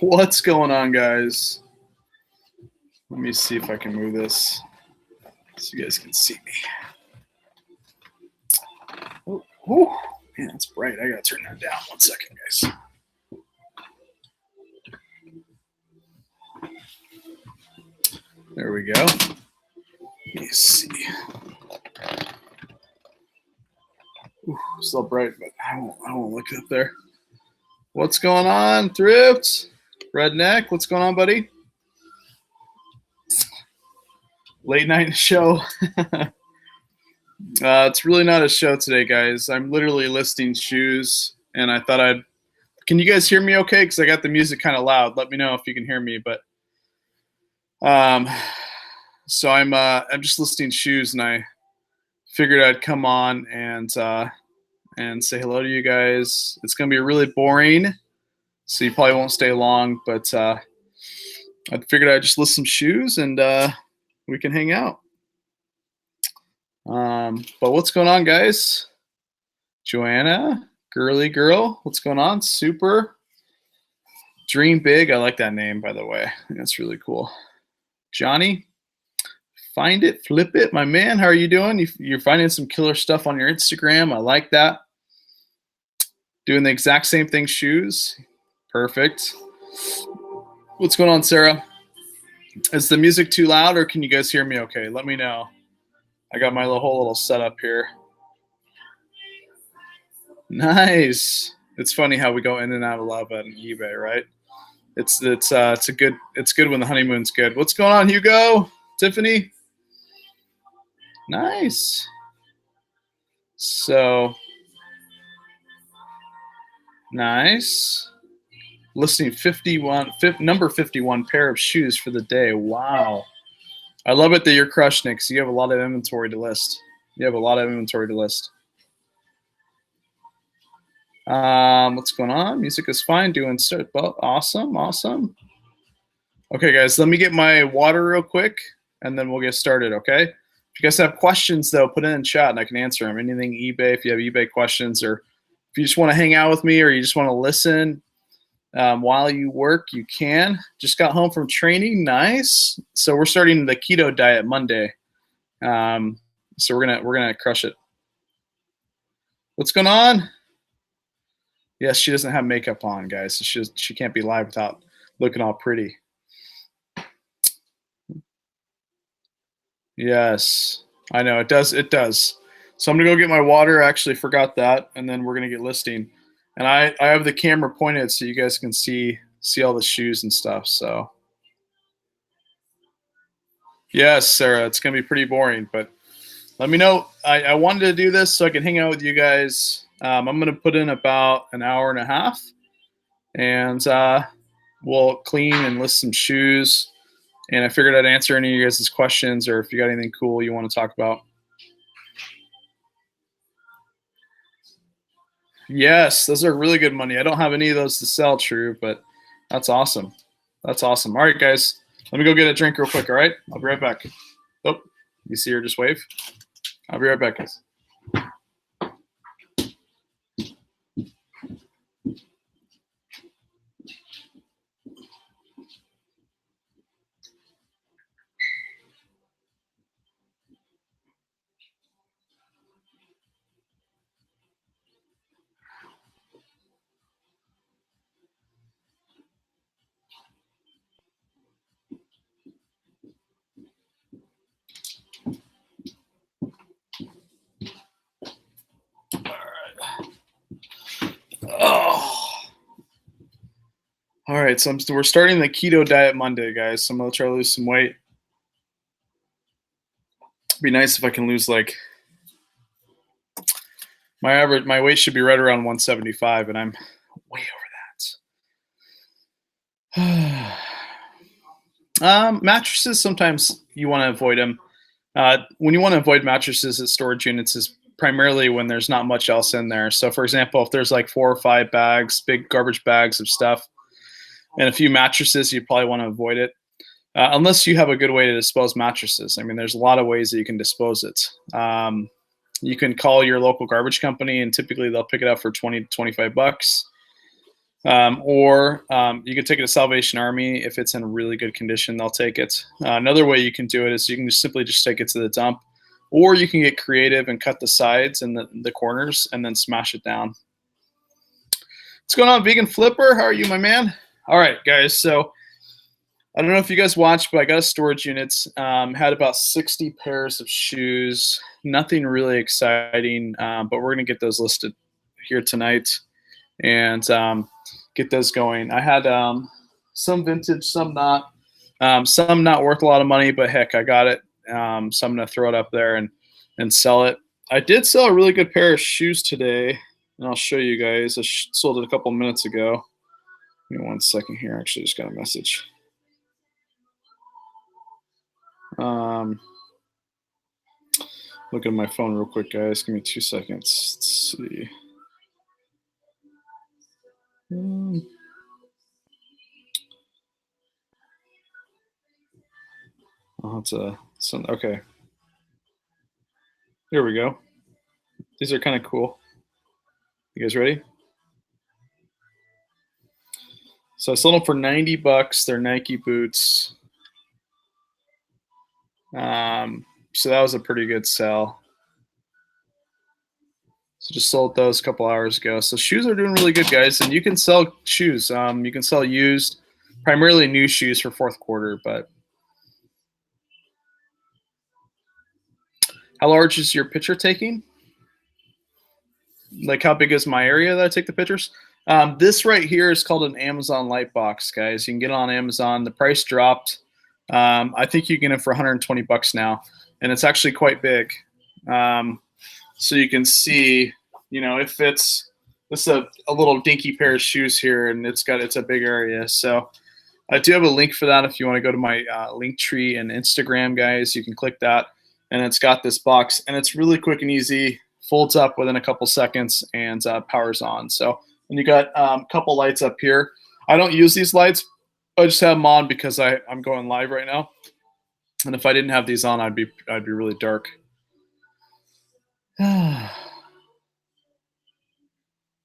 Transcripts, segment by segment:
What's going on, guys? Let me see if I can move this so you guys can see me. Oh, man, it's bright. I gotta turn that down. 1 second, guys. There we go. Let me see. Ooh, still bright, but I won't look up there. What's going on, Thrift? Redneck, what's going on, buddy? Late night show. It's really not a show today, guys. I'm literally listing shoes, and I thought I'd. Can you guys hear me okay? Because I got the music kind of loud. Let me know if you can hear me. But so I'm just listing shoes, and I figured I'd come on and say hello to you guys. It's gonna be really boring, so you probably won't stay long. But I figured I'd just list some shoes, and we can hang out. But what's going on, guys? Joanna, girly girl, what's going on? Super. Dream big. I like that name, by the way. I think that's really cool. Johnny, find it, flip it, my man. How are you doing? You're finding some killer stuff on your Instagram. I like that. Doing the exact same thing, shoes. Perfect. What's going on, Sarah? Is the music too loud, or can you guys hear me okay? Let me know. I got my whole little setup here. Nice. It's funny how we go in and out of love on eBay, right? It's good when the honeymoon's good. What's going on, Hugo? Tiffany? Nice. So nice. Listing number 51 pair of shoes for the day. Wow. I love it that you're crushing it because you have a lot of inventory to list. What's going on? Music is fine. Doing so. Awesome. Okay, guys, let me get my water real quick, and then we'll get started, okay? If you guys have questions, though, put it in chat, and I can answer them. Anything eBay, if you have eBay questions, or if you just want to hang out with me, or you just want to listen while you work, you can. Just got home from training. Nice. So we're starting the keto diet Monday. So we're gonna crush it. What's going on? Yes, she doesn't have makeup on, guys. So she can't be live without looking all pretty. Yes, I know it does. It does. So I'm gonna go get my water. I actually forgot that, and then we're gonna get listing. And I have the camera pointed so you guys can see all the shoes and stuff. So yes, Sarah, it's gonna be pretty boring, but let me know. I wanted to do this so I can hang out with you guys. I'm gonna put in about an hour and a half, and we'll clean and list some shoes. And I figured I'd answer any of you guys' questions, or if you got anything cool you want to talk about. Yes, those are really good money. I don't have any of those to sell, true, but that's awesome. That's awesome. All right, guys, let me go get a drink real quick, all right? I'll be right back. Oh, you see her just wave? I'll be right back, guys. All right, so we're starting the keto diet Monday, guys. So I'm gonna try to lose some weight. It'd be nice if I can lose like my weight should be right around 175, and I'm way over that. Mattresses, sometimes you want to avoid them. When you want to avoid mattresses at storage units is primarily when there's not much else in there. So for example, if there's like 4 or 5 bags, big garbage bags of stuff, and a few mattresses, you probably want to avoid it. Unless you have a good way to dispose mattresses. I mean, there's a lot of ways that you can dispose it. You can call your local garbage company, and typically they'll pick it up for 20 to 25 bucks. Or you could take it to Salvation Army. If it's in really good condition, they'll take it. Another way you can do it is you can simply just take it to the dump, or you can get creative and cut the sides and the corners and then smash it down. What's going on, Vegan Flipper? How are you, my man? All right, guys. So I don't know if you guys watched, but I got a storage unit. Had about 60 pairs of shoes. Nothing really exciting, but we're going to get those listed here tonight and get those going. I had some vintage, some not. Some not worth a lot of money, but heck, I got it. So I'm going to throw it up there and sell it. I did sell a really good pair of shoes today, and I'll show you guys. I sold it a couple minutes ago. Give me 1 second here. I actually just got a message. Look at my phone real quick, guys. Give me 2 seconds. Let's see. Oh, it's okay. Here we go. These are kind of cool. You guys ready? So I sold them for 90 bucks. They're Nike boots. So that was a pretty good sell. So just sold those a couple hours ago. So shoes are doing really good, guys. And you can sell shoes. You can sell used, primarily new shoes for fourth quarter. But how large is your picture taking? Like how big is my area that I take the pictures? This right here is called an Amazon light box, guys. You can get it on Amazon. The price dropped. I think you can get it for 120 bucks now, and it's actually quite big. So you can see, you know, it fits. This is a little dinky pair of shoes here, and it's a big area. So I do have a link for that if you want to go to my link tree and Instagram, guys. You can click that, and it's got this box, and it's really quick and easy. Folds up within a couple seconds and powers on. So, and you got a couple lights up here. I don't use these lights. I just have them on because I'm going live right now. And if I didn't have these on, I'd be really dark.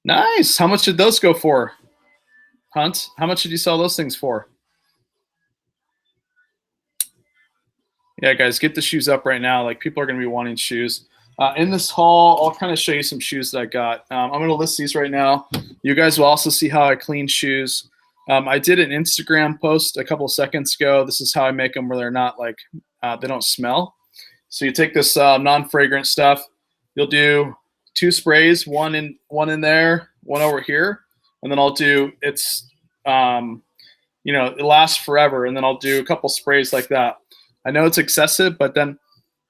Nice. How much did those go for, Hunt? How much did you sell those things for? Yeah, guys, get the shoes up right now. Like, people are going to be wanting shoes. In this haul, I'll kind of show you some shoes that I got. I'm going to list these right now. You guys will also see how I clean shoes. I did an Instagram post a couple seconds ago. This is how I make them where they're not like, they don't smell. So you take this non-fragrant stuff. You'll do 2 sprays, one in there, one over here. And then I'll do, it's, you know, it lasts forever. And then I'll do a couple sprays like that. I know it's excessive, but then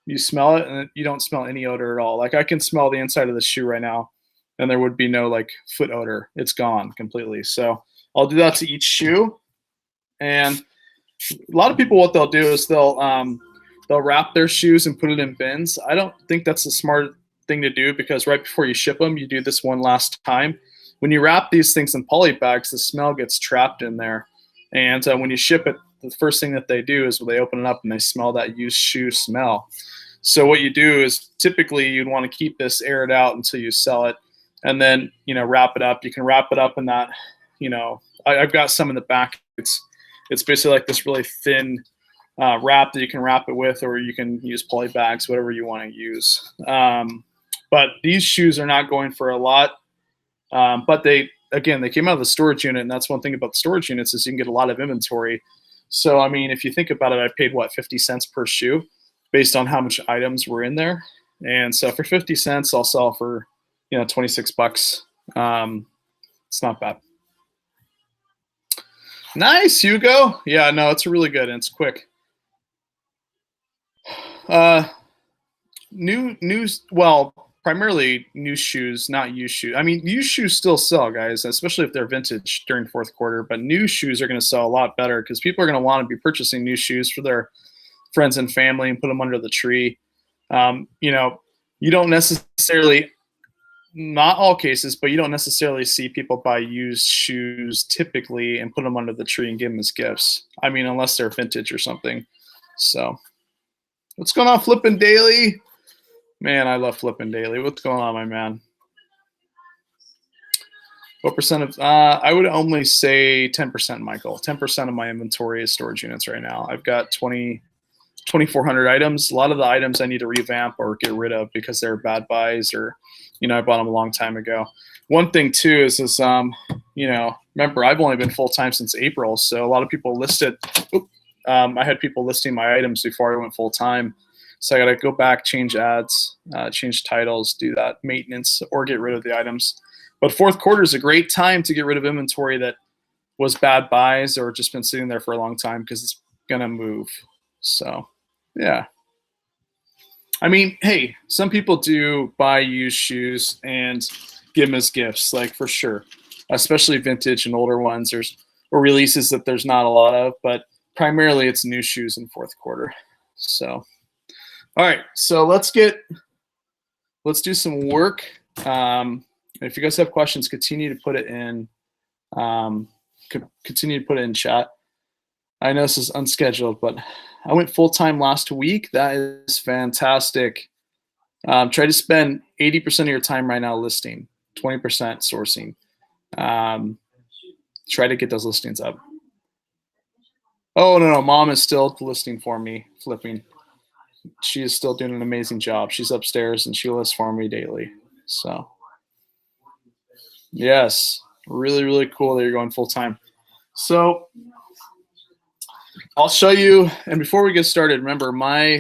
you smell it and you don't smell any odor at all. Like, I can smell the inside of the shoe right now and there would be no like foot odor. It's gone completely. So I'll do that to each shoe. And a lot of people, what they'll do is they'll wrap their shoes and put it in bins. I don't think that's the smart thing to do, because right before you ship them, you do this one last time. When you wrap these things in poly bags, the smell gets trapped in there. And when you ship it, the first thing that they do is they open it up and they smell that used shoe smell. So what you do is typically you'd want to keep this aired out until you sell it, and then, you know, wrap it up. You can wrap it up in that, you know, I've got some in the back. It's basically like this really thin wrap that you can wrap it with, or you can use poly bags, whatever you want to use. But these shoes are not going for a lot, but they came out of the storage unit, and that's one thing about the storage units is you can get a lot of inventory. So, I mean, if you think about it, I paid, what, 50 cents per shoe based on how much items were in there. And so for 50 cents, I'll sell for, you know, 26 bucks. It's not bad. Nice, Hugo. Yeah, no, it's really good, and it's quick. Well, primarily new shoes, not used shoes. I mean, used shoes still sell, guys, especially if they're vintage during fourth quarter. But new shoes are going to sell a lot better because people are going to want to be purchasing new shoes for their friends and family and put them under the tree. You know, you don't necessarily, not all cases, but you don't necessarily see people buy used shoes typically and put them under the tree and give them as gifts. I mean, unless they're vintage or something. So, what's going on, Flippin' Daily? Man, I love Flippin' Daily. What's going on, my man? What percent of, I would only say 10%, Michael. 10% of my inventory is storage units right now. I've got 2,400 items. A lot of the items I need to revamp or get rid of because they're bad buys, or, I bought them a long time ago. One thing too is remember, I've only been full-time since April. So a lot of people listed, I had people listing my items before I went full-time. So I got to go back, change ads, change titles, do that maintenance, or get rid of the items. But fourth quarter is a great time to get rid of inventory that was bad buys or just been sitting there for a long time because it's going to move. So, yeah. I mean, hey, some people do buy used shoes and give them as gifts, like for sure, especially vintage and older ones. There's or releases that there's not a lot of, but primarily it's new shoes in fourth quarter. So, all right, so let's do some work. If you guys have questions, continue to put it in. Continue to put it in chat. I know this is unscheduled, but I went full-time last week. That is fantastic. Try to spend 80% of your time right now listing, 20% sourcing. Try to get those listings up. Oh, no, Mom is still listing for me, flipping. She is still doing an amazing job. She's upstairs and she lists for me daily. So, yes, really, really cool that you're going full-time. So I'll show you, and before we get started, remember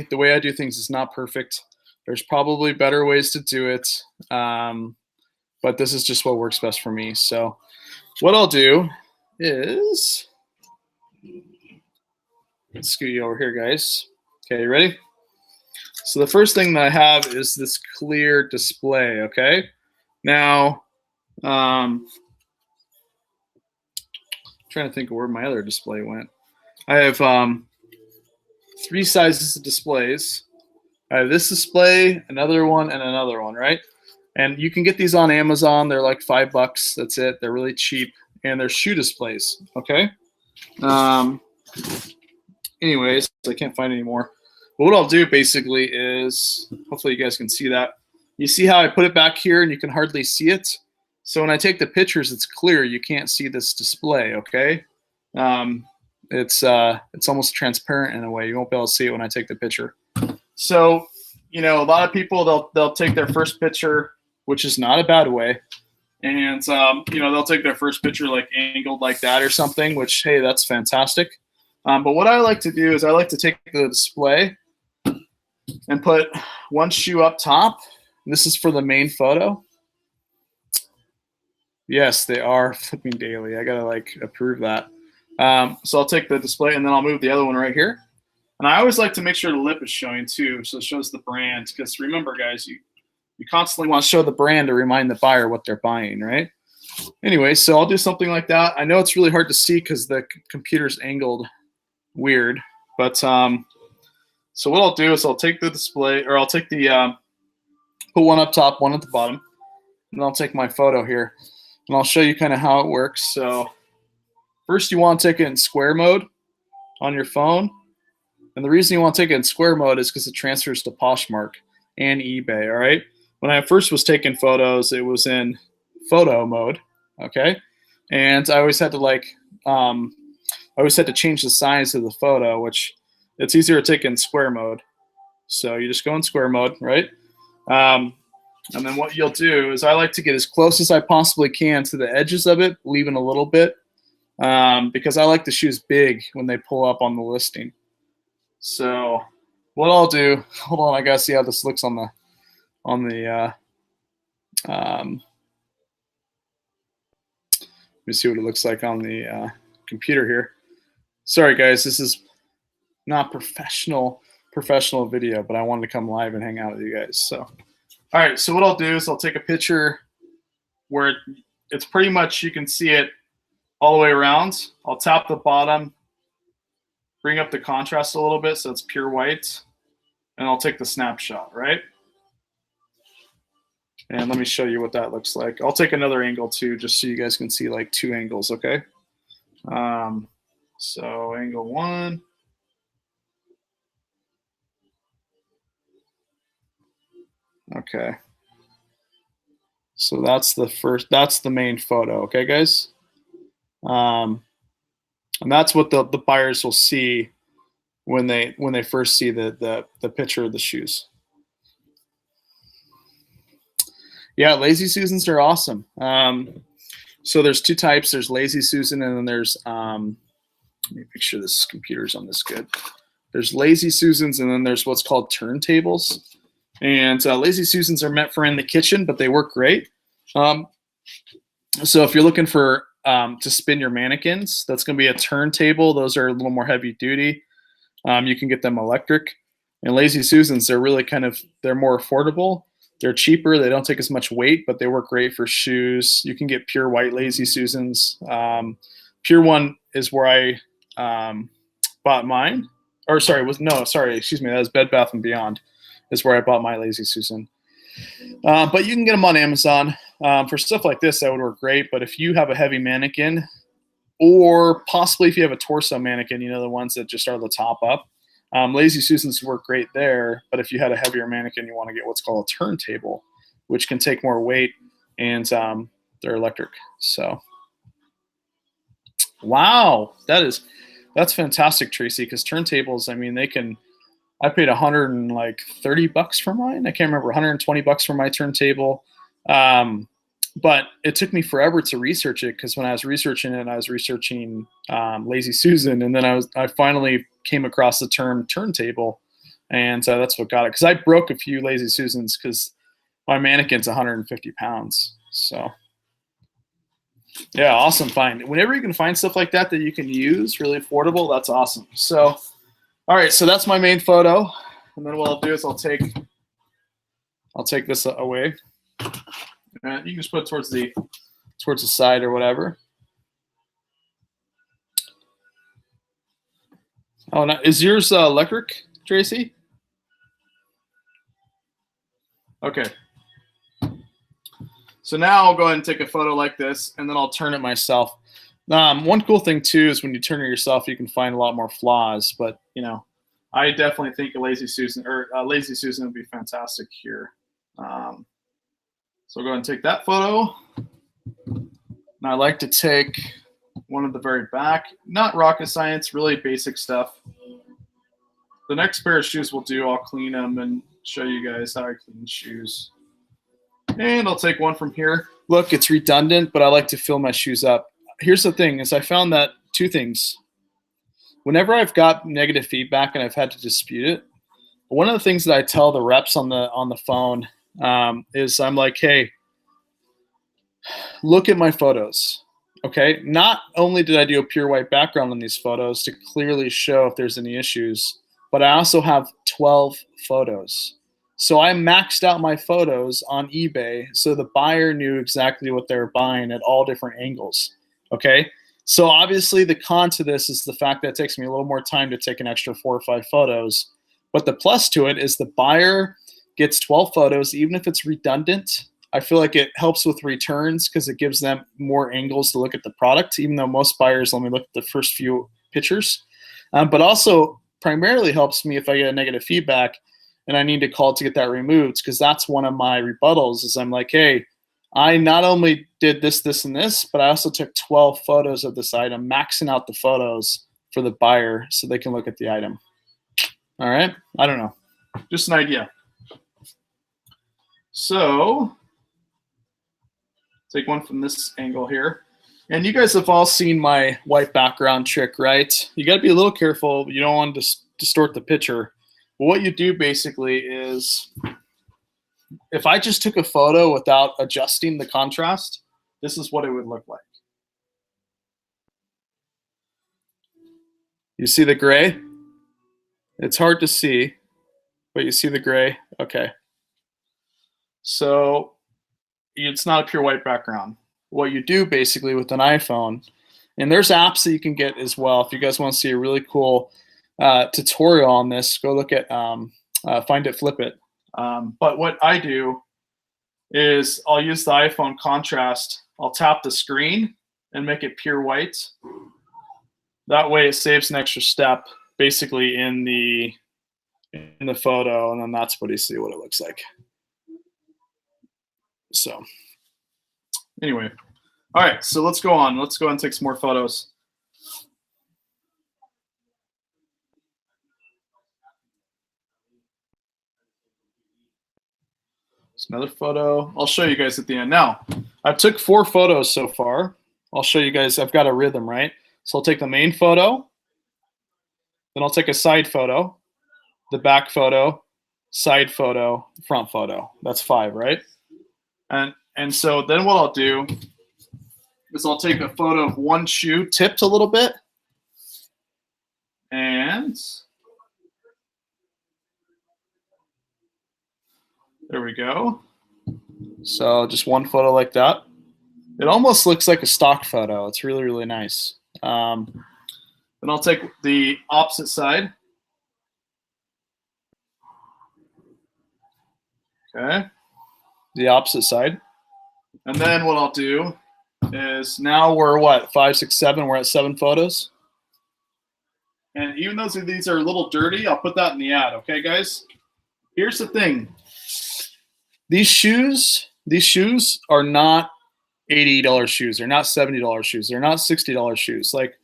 the way I do things is not perfect. There's probably better ways to do it, but this is just what works best for me. So what I'll do is, let's scoot you over here, guys. Okay, you ready? So the first thing that I have is this clear display, okay? Now, trying to think of where my other display went. I have 3 sizes of displays. I have this display, another one, and another one, right? And you can get these on Amazon. They're like $5. That's it. They're really cheap, and they're shoe displays, okay? Anyways, I can't find any more. But what I'll do basically is, hopefully you guys can see that. You see how I put it back here and you can hardly see it? So when I take the pictures, it's clear. You can't see this display, okay? It's almost transparent in a way. You won't be able to see it when I take the picture. So, a lot of people, they'll take their first picture, which is not a bad way. And, they'll take their first picture like angled like that or something, which, hey, that's fantastic. But what I like to do is I like to take the display and put one shoe up top. This is for the main photo. Yes, they are flipping daily. I gotta approve that. So I'll take the display and then I'll move the other one right here. And I always like to make sure the lip is showing too, so it shows the brand. Because remember, guys, you constantly want to show the brand to remind the buyer what they're buying, right? Anyway, so I'll do something like that. I know it's really hard to see because the computer's angled weird, but so what I'll do is I'll take the display, or I'll take the put one up top, one at the bottom, and I'll take my photo here, and I'll show you kind of how it works. So first, you want to take it in square mode on your phone, and the reason you want to take it in square mode is because it transfers to Poshmark and eBay. All right. When I first was taking photos, it was in photo mode, okay, and I always had to change the size of the photo, which it's easier to take in square mode. So you just go in square mode, right? And then what you'll do is I like to get as close as I possibly can to the edges of it, leaving a little bit, because I like the shoes big when they pull up on the listing. So what I'll do, hold on, I gotta see how this looks on the let me see what it looks like on the computer here. Sorry guys, this is not professional video, but I wanted to come live and hang out with you guys. So, all right, so what I'll do is I'll take a picture where it's pretty much, you can see it all the way around. I'll tap the bottom, bring up the contrast a little bit so it's pure white, and I'll take the snapshot, right? And let me show you what that looks like. I'll take another angle too, just so you guys can see like 2 angles, okay? So angle 1. Okay. So that's the main photo, okay, guys? And that's what the buyers will see when they first see the picture of the shoes. Yeah, lazy Susans are awesome. So there's two types. There's lazy Susan, and then there's let me make sure this computer's on this good. There's lazy Susans, and then there's what's called turntables. And lazy Susans are meant for in the kitchen, but they work great. So if you're looking for to spin your mannequins, that's going to be a turntable. Those are a little more heavy duty. You can get them electric. And lazy Susans, they're really they're more affordable. They're cheaper. They don't take as much weight, but they work great for shoes. You can get pure white lazy Susans. Pure One is where I bought mine. Or sorry, excuse me. That was Bed Bath & Beyond is where I bought my lazy Susan. But you can get them on Amazon. For stuff like this, that would work great. But if you have a heavy mannequin, or possibly if you have a torso mannequin, you know, the ones that just are the top up, lazy Susans work great there. But if you had a heavier mannequin, you want to get what's called a turntable, which can take more weight, and they're electric. So, wow, that's fantastic, Tracy. Because turntables, I mean, I paid $130 for mine. I can't remember, $120 for my turntable. But it took me forever to research it, because when I was researching it, I was researching lazy Susan, and then I finally came across the term turntable, and that's what got it. Because I broke a few lazy Susans because my mannequin's 150 pounds. So yeah, awesome find. Whenever you can find stuff like that you can use really affordable, that's awesome. So all right, so that's my main photo, and then what I'll do is I'll take this away. You can just put it towards the side or whatever. Oh, now, is yours electric, Tracy? Okay. So now I'll go ahead and take a photo like this, and then I'll turn it myself. One cool thing too is when you turn it yourself, you can find a lot more flaws. But you know, I definitely think a lazy Susan would be fantastic here. So I'll go ahead and take that photo. And I like to take one at the very back. Not rocket science, really basic stuff. The next pair of shoes will do. I'll clean them and show you guys how I clean shoes. And I'll take one from here. Look, it's redundant, but I like to fill my shoes up. Here's the thing, is I found that two things. Whenever I've got negative feedback and I've had to dispute it, one of the things that I tell the reps on the phone is I'm like, hey, look at my photos. Okay, not only did I do a pure white background on these photos to clearly show if there's any issues, but I also have 12 photos. So I maxed out my photos on eBay so the buyer knew exactly what they were buying at all different angles. Okay, so obviously the con to this is the fact that it takes me a little more time to take an extra 4 or 5 photos. But the plus to it is the buyer gets 12 photos, even if it's redundant. I feel like it helps with returns because it gives them more angles to look at the product, even though most buyers only look at the first few pictures. But also primarily helps me if I get a negative feedback and I need to call to get that removed, because that's one of my rebuttals is I'm like, hey, I not only did this, this, and this, but I also took 12 photos of this item, maxing out the photos for the buyer so they can look at the item. All right, I don't know, just an idea. So take one from this angle here. And you guys have all seen my white background trick, right? You got to be a little careful. You don't want to distort the picture. But what you do basically is, if I just took a photo without adjusting the contrast, this is what it would look like. You see the gray? It's hard to see, but you see the gray? Okay. So it's not a pure white background. What you do basically with an iPhone, and there's apps that you can get as well. If you guys want to see a really cool tutorial on this, go look at Find It, Flip It. But what I do is I'll use the iPhone contrast. I'll tap the screen and make it pure white. That way it saves an extra step basically in the photo, and then that's what you see what it looks like. So Anyway, all right, so let's go on. Let's go and take some more photos. It's another photo. I'll show you guys at the end. Now, I took 4 photos so far. I'll show you guys. I've got a rhythm, right? So I'll take the main photo, then I'll take a side photo, the back photo, side photo, front photo. That's 5, right? And so then what I'll do is I'll take a photo of one shoe tipped a little bit, and there we go. So just one photo like that. It almost looks like a stock photo. It's really, really nice. Then I'll take the opposite side. Okay, the opposite side. And then what I'll do is now we're what, 5, 6, 7. We're at 7 photos. And even though these are a little dirty, I'll put that in the ad. Okay, guys. Here's the thing. These shoes are not $80 shoes. They're not $70 shoes. They're not $60 shoes. Like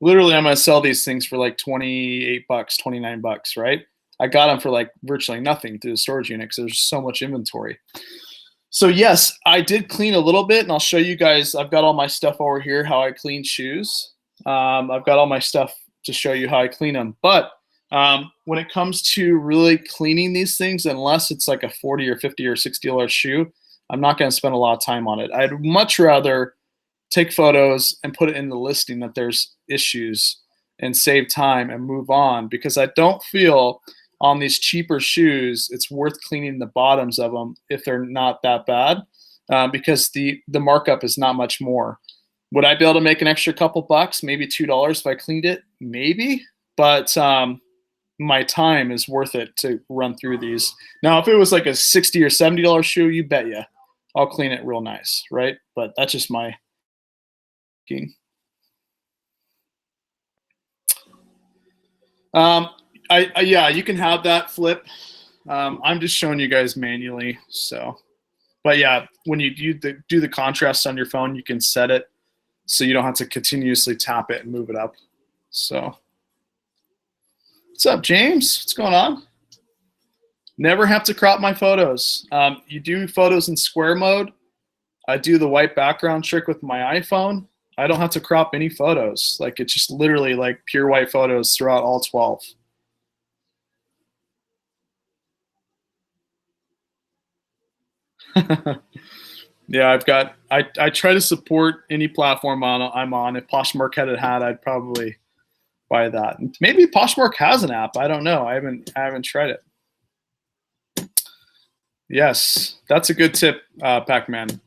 literally, I'm gonna sell these things for like 28 bucks, 29 bucks, right? I got them for like virtually nothing through the storage unit because there's so much inventory. So yes, I did clean a little bit, and I'll show you guys. I've got all my stuff over here, how I clean shoes. I've got all my stuff to show you how I clean them. But when it comes to really cleaning these things, unless it's like a 40 or 50 or $60 shoe, I'm not going to spend a lot of time on it. I'd much rather take photos and put it in the listing that there's issues and save time and move on, because I don't feel on these cheaper shoes it's worth cleaning the bottoms of them if they're not that bad, because the markup is not much more. Would I be able to make an extra couple bucks, maybe $2 if I cleaned it? Maybe, but my time is worth it to run through these. Now, if it was like a $60 or $70 shoe, you bet you I'll clean it real nice, right? But that's just my thinking. Yeah, you can have that flip. I'm just showing you guys manually. So, but yeah, when you do the contrast on your phone, you can set it so you don't have to continuously tap it and move it up. So, what's up, James? What's going on? Never have to crop my photos. You do photos in square mode. I do the white background trick with my iPhone. I don't have to crop any photos. Like, it's just literally like pure white photos throughout all 12. Yeah, I try to support any platform I'm on. If Poshmark had a hat, I'd probably buy that. Maybe Poshmark has an app. I don't know. I haven't tried it. Yes, that's a good tip, Pac-Man.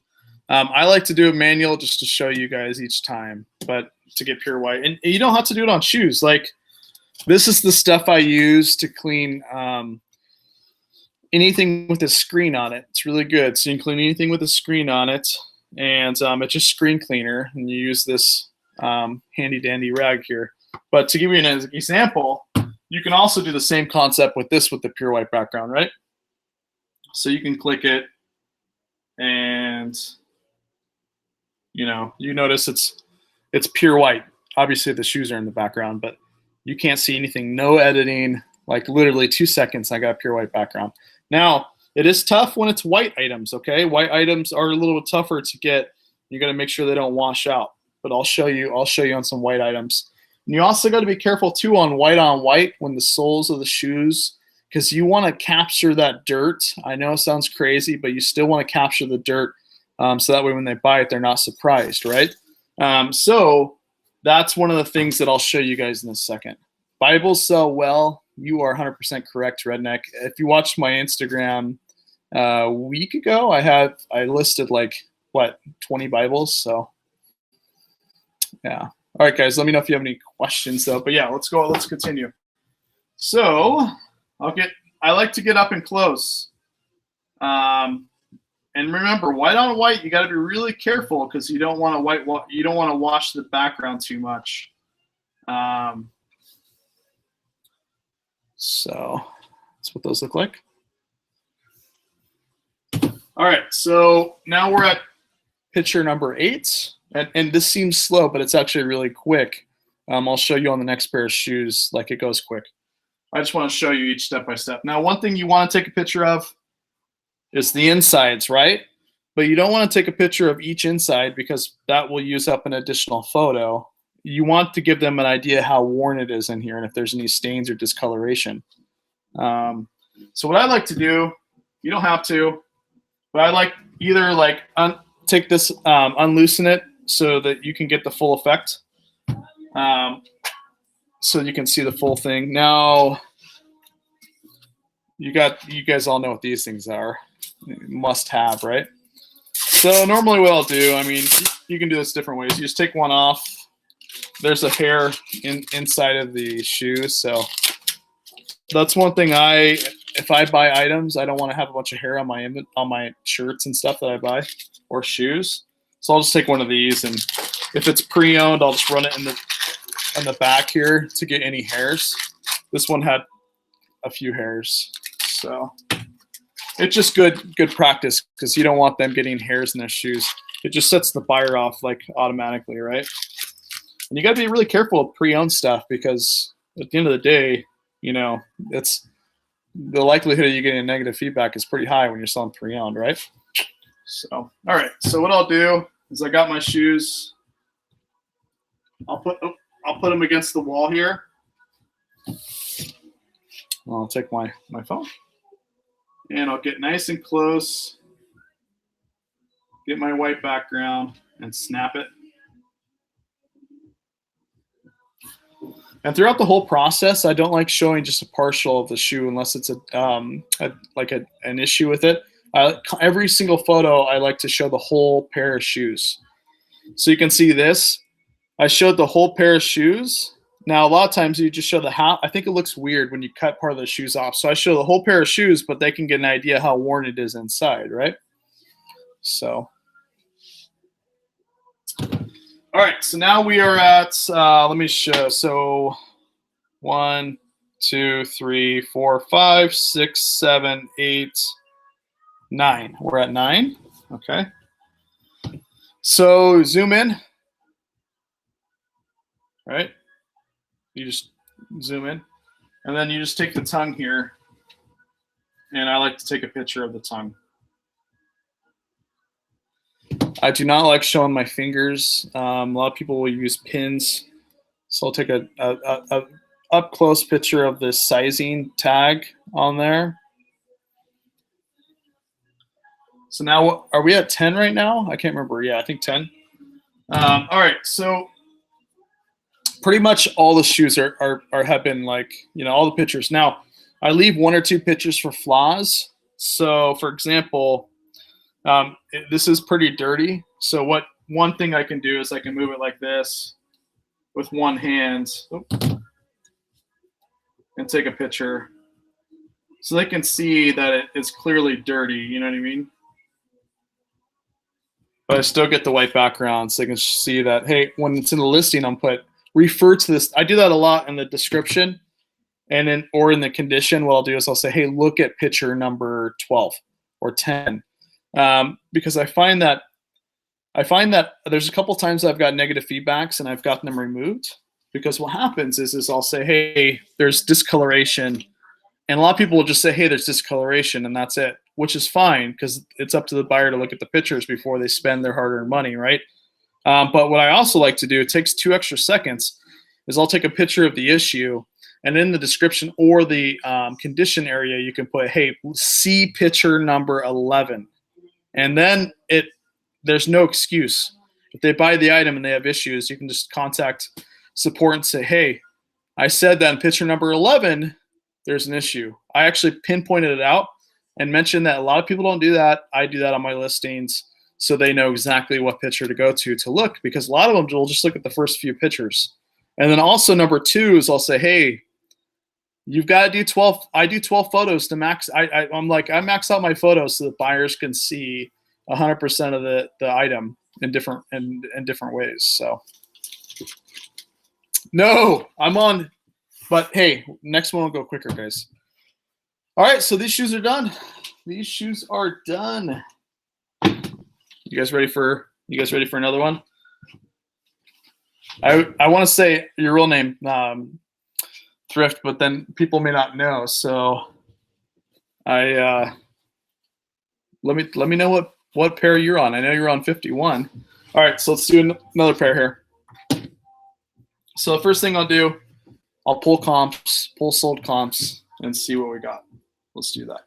I like to do it manual just to show you guys each time, but to get pure white. And you don't have to do it on shoes. Like, this is the stuff I use to clean anything with a screen on it. It's really good. So you can clean anything with a screen on it, and it's just screen cleaner, and you use this handy dandy rag here. But to give you an example, you can also do the same concept with this with the pure white background, right? So you can click it, and you notice it's pure white. Obviously the shoes are in the background, but you can't see anything. No editing. Like literally 2 seconds, I got pure white background. Now, it is tough when it's white items, okay? White items are a little tougher to get. You got to make sure they don't wash out. But I'll show you on some white items. And you also got to be careful too on white when the soles of the shoes, because you want to capture that dirt. I know it sounds crazy, but you still want to capture the dirt, so that way when they buy it, they're not surprised, right? So that's one of the things that I'll show you guys in a second. Bibles sell well. You are 100% correct, Redneck. If you watched my Instagram a week ago, I listed like, what, 20 Bibles? So yeah. All right, guys, let me know if you have any questions though. But yeah, let's continue. So I like to get up and close. And remember, white on white, you got to be really careful because you don't want to wash the background too much. So that's what those look like. All right, so now we're at picture number 8. And this seems slow, but it's actually really quick. I'll show you on the next pair of shoes, like it goes quick. I just want to show you each step by step. Now, one thing you want to take a picture of is the insides, right? But you don't want to take a picture of each inside because that will use up an additional photo. You want to give them an idea how worn it is in here and if there's any stains or discoloration. So what I like to do, you don't have to, but I like either like take this, unloosen it so that you can get the full effect. So you can see the full thing. Now, you guys all know what these things are. Must have, right? So normally what I'll do, I mean, you can do this different ways. You just take one off. There's a hair inside of the shoe, so that's one thing if I buy items, I don't want to have a bunch of hair on my shirts and stuff that I buy or shoes. So I'll just take one of these, and if it's pre-owned, I'll just run it in the back here to get any hairs. This one had a few hairs, so it's just good practice because you don't want them getting hairs in their shoes. It just sets the buyer off like automatically, right? And you got to be really careful with pre-owned stuff because at the end of the day, you know, it's the likelihood of you getting negative feedback is pretty high when you're selling pre-owned, right? So, all right. So what I'll do is I got my shoes. I'll put them against the wall here. I'll take my phone and I'll get nice and close, get my white background and snap it. And throughout the whole process, I don't like showing just a partial of the shoe unless it's an issue with it. Every single photo, I like to show the whole pair of shoes. So you can see this. I showed the whole pair of shoes. Now, a lot of times you just show the half. I think it looks weird when you cut part of the shoes off. So I show the whole pair of shoes, but they can get an idea how worn it is inside, right? So. All right, so now we are at, let me show, so 1, 2, 3, 4, 5, 6, 7, 8, 9. We're at 9, okay. So zoom in, right? You just zoom in, and then you just take the tongue here, and I like to take a picture of the tongue. I do not like showing my fingers. A lot of people will use pins. So I'll take a up close picture of the sizing tag on there. So now, are we at 10 right now? I can't remember. Yeah, I think 10. All right, so pretty much all the shoes have been like, you know, all the pictures. Now, I leave 1 or 2 pictures for flaws. So for example, this is pretty dirty. So one thing I can do is I can move it like this with one hand and take a picture so they can see that it is clearly dirty. You know what I mean? But I still get the white background so they can see that, hey, when it's in the listing, I'm refer to this. I do that a lot in the description or in the condition. What I'll do is I'll say, hey, look at picture number 12 or 10. Because I find that there's a couple times I've got negative feedbacks and I've gotten them removed because what happens is I'll say, hey, there's discoloration, and a lot of people will just say, hey, there's discoloration, and that's it, which is fine because it's up to the buyer to look at the pictures before they spend their hard-earned money, right? But what I also like to do, it takes 2 extra seconds, is I'll take a picture of the issue, and in the description or the condition area, you can put, hey, see picture number 11. And then there's no excuse. If they buy the item and they have issues, you can just contact support and say, hey, I said that in picture number 11, there's an issue. I actually pinpointed it out and mentioned that a lot of people don't do that. I do that on my listings so they know exactly what picture to go to look, because a lot of them will just look at the first few pictures. And then also number 2 is I'll say, hey, you've got to do 12. I do 12 photos to max. I max out my photos so that buyers can see 100% of the item in different ways. So no, I'm on, but hey, next one will go quicker, guys. All right, so these shoes are done. These shoes are done. You guys ready for You guys ready for another one? I want to say your real name, Thrift, but then people may not know. So let me know what pair you're on. I know you're on 51. All right, so let's do another pair here. So the first thing I'll do, I'll pull comps, pull sold comps, and see what we got. Let's do that.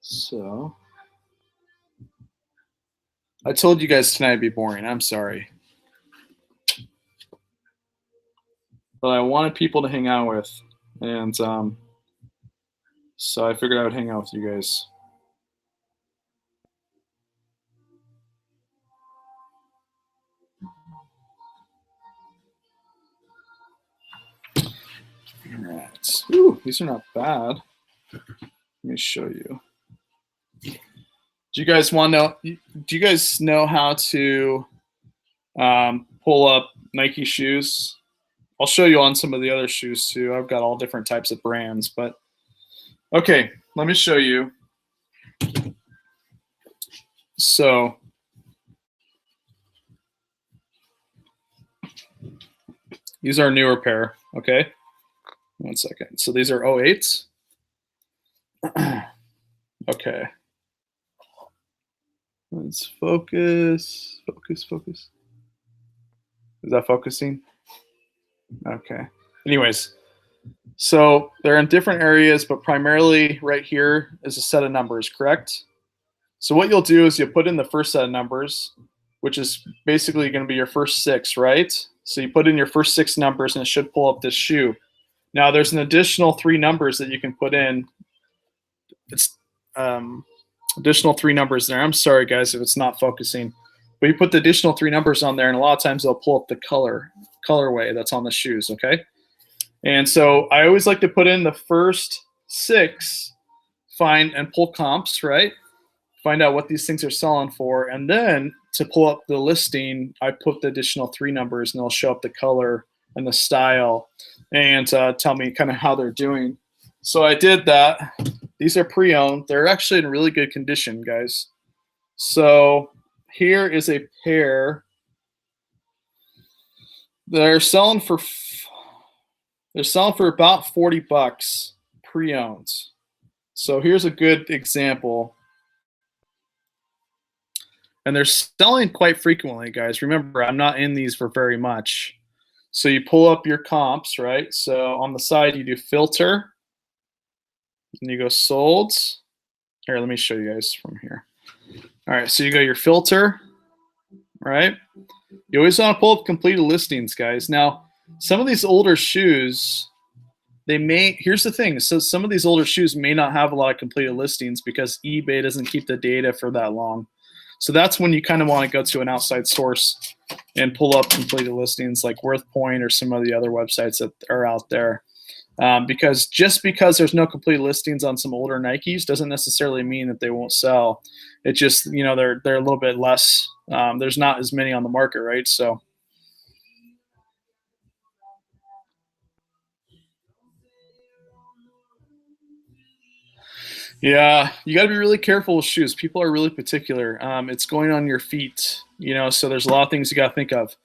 So I told you guys tonight would be boring. I'm sorry. But I wanted people to hang out with, and so I figured I would hang out with you guys. All right. Ooh, these are not bad. Let me show you. Do you guys want to know? Do you guys know how to pull up Nike shoes? I'll show you on some of the other shoes too. I've got all different types of brands, but okay, let me show you. So these are a newer pair, okay? 1 second. So these are 08s. Okay. Let's focus. Focus. Is that focusing? Okay. Anyways, so they're in different areas, but primarily right here is a set of numbers, correct? So what you'll do is you put in the first set of numbers, which is basically going to be your first 6, right? So you put in your first 6 numbers and it should pull up this shoe. Now there's an additional 3 numbers that you can put in. It's additional 3 numbers there. I'm sorry guys if it's not focusing, but you put the additional 3 numbers on there and a lot of times they'll pull up the colorway that's on the shoes, okay? And so I always like to put in the first 6, find and pull comps, right? Find out what these things are selling for, and then to pull up the listing, I put the additional 3 numbers and they'll show up the color and the style and tell me kind of how they're doing. So I did that. These are pre-owned. They're actually in really good condition, guys. So here is a pair. They're selling for about 40 bucks pre-owned. So here's a good example. And they're selling quite frequently, guys. Remember, I'm not in these for very much. So you pull up your comps, right? So on the side, you do filter. And you go sold. Here, let me show you guys from here. All right, so you go your filter, right? You always want to pull up completed listings, guys. Now, some of these older shoes, here's the thing. So some of these older shoes may not have a lot of completed listings because eBay doesn't keep the data for that long. So that's when you kind of want to go to an outside source and pull up completed listings like WorthPoint or some of the other websites that are out there. Because just because there's no complete listings on some older Nikes doesn't necessarily mean that they won't sell. It just, you know, they're a little bit less. There's not as many on the market, right? So yeah, you got to be really careful with shoes. People are really particular. It's going on your feet, you know, so there's a lot of things you got to think of.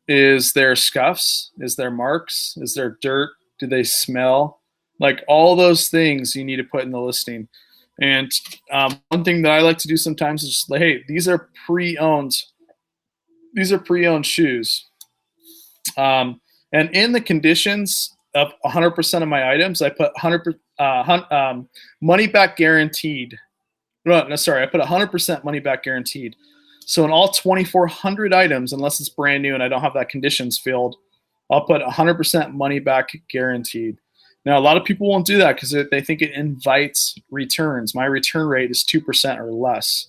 Is there scuffs? Is there marks? Is there dirt? Do they smell? Like all those things you need to put in the listing. And one thing that I like to do sometimes is just like, hey, these are pre-owned. These are pre-owned shoes. And in the conditions of 100% of my items, I put 100 money back guaranteed. No, sorry, I put 100% money back guaranteed. So in all 2,400 items, unless it's brand new and I don't have that conditions field, I'll put 100% money back guaranteed. Now, a lot of people won't do that because they think it invites returns. My return rate is 2% or less.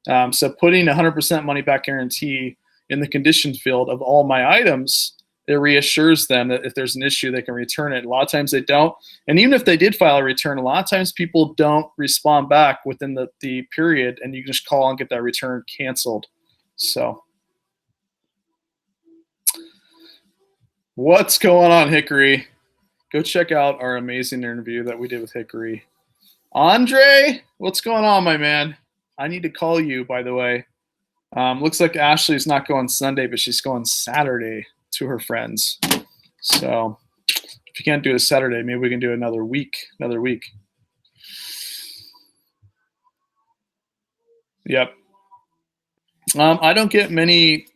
So putting 100% money back guarantee in the condition field of all my items, it reassures them that if there's an issue, they can return it. A lot of times they don't. And even if they did file a return, a lot of times people don't respond back within the period, and you can just call and get that return canceled. So what's going on, Hickory? Go check out our amazing interview that we did with Hickory. Andre, what's going on, my man? I need to call you, by the way. Looks like Ashley's not going Sunday, but she's going Saturday to her friends. So if you can't do it Saturday, maybe we can do another week. Yep. I don't get many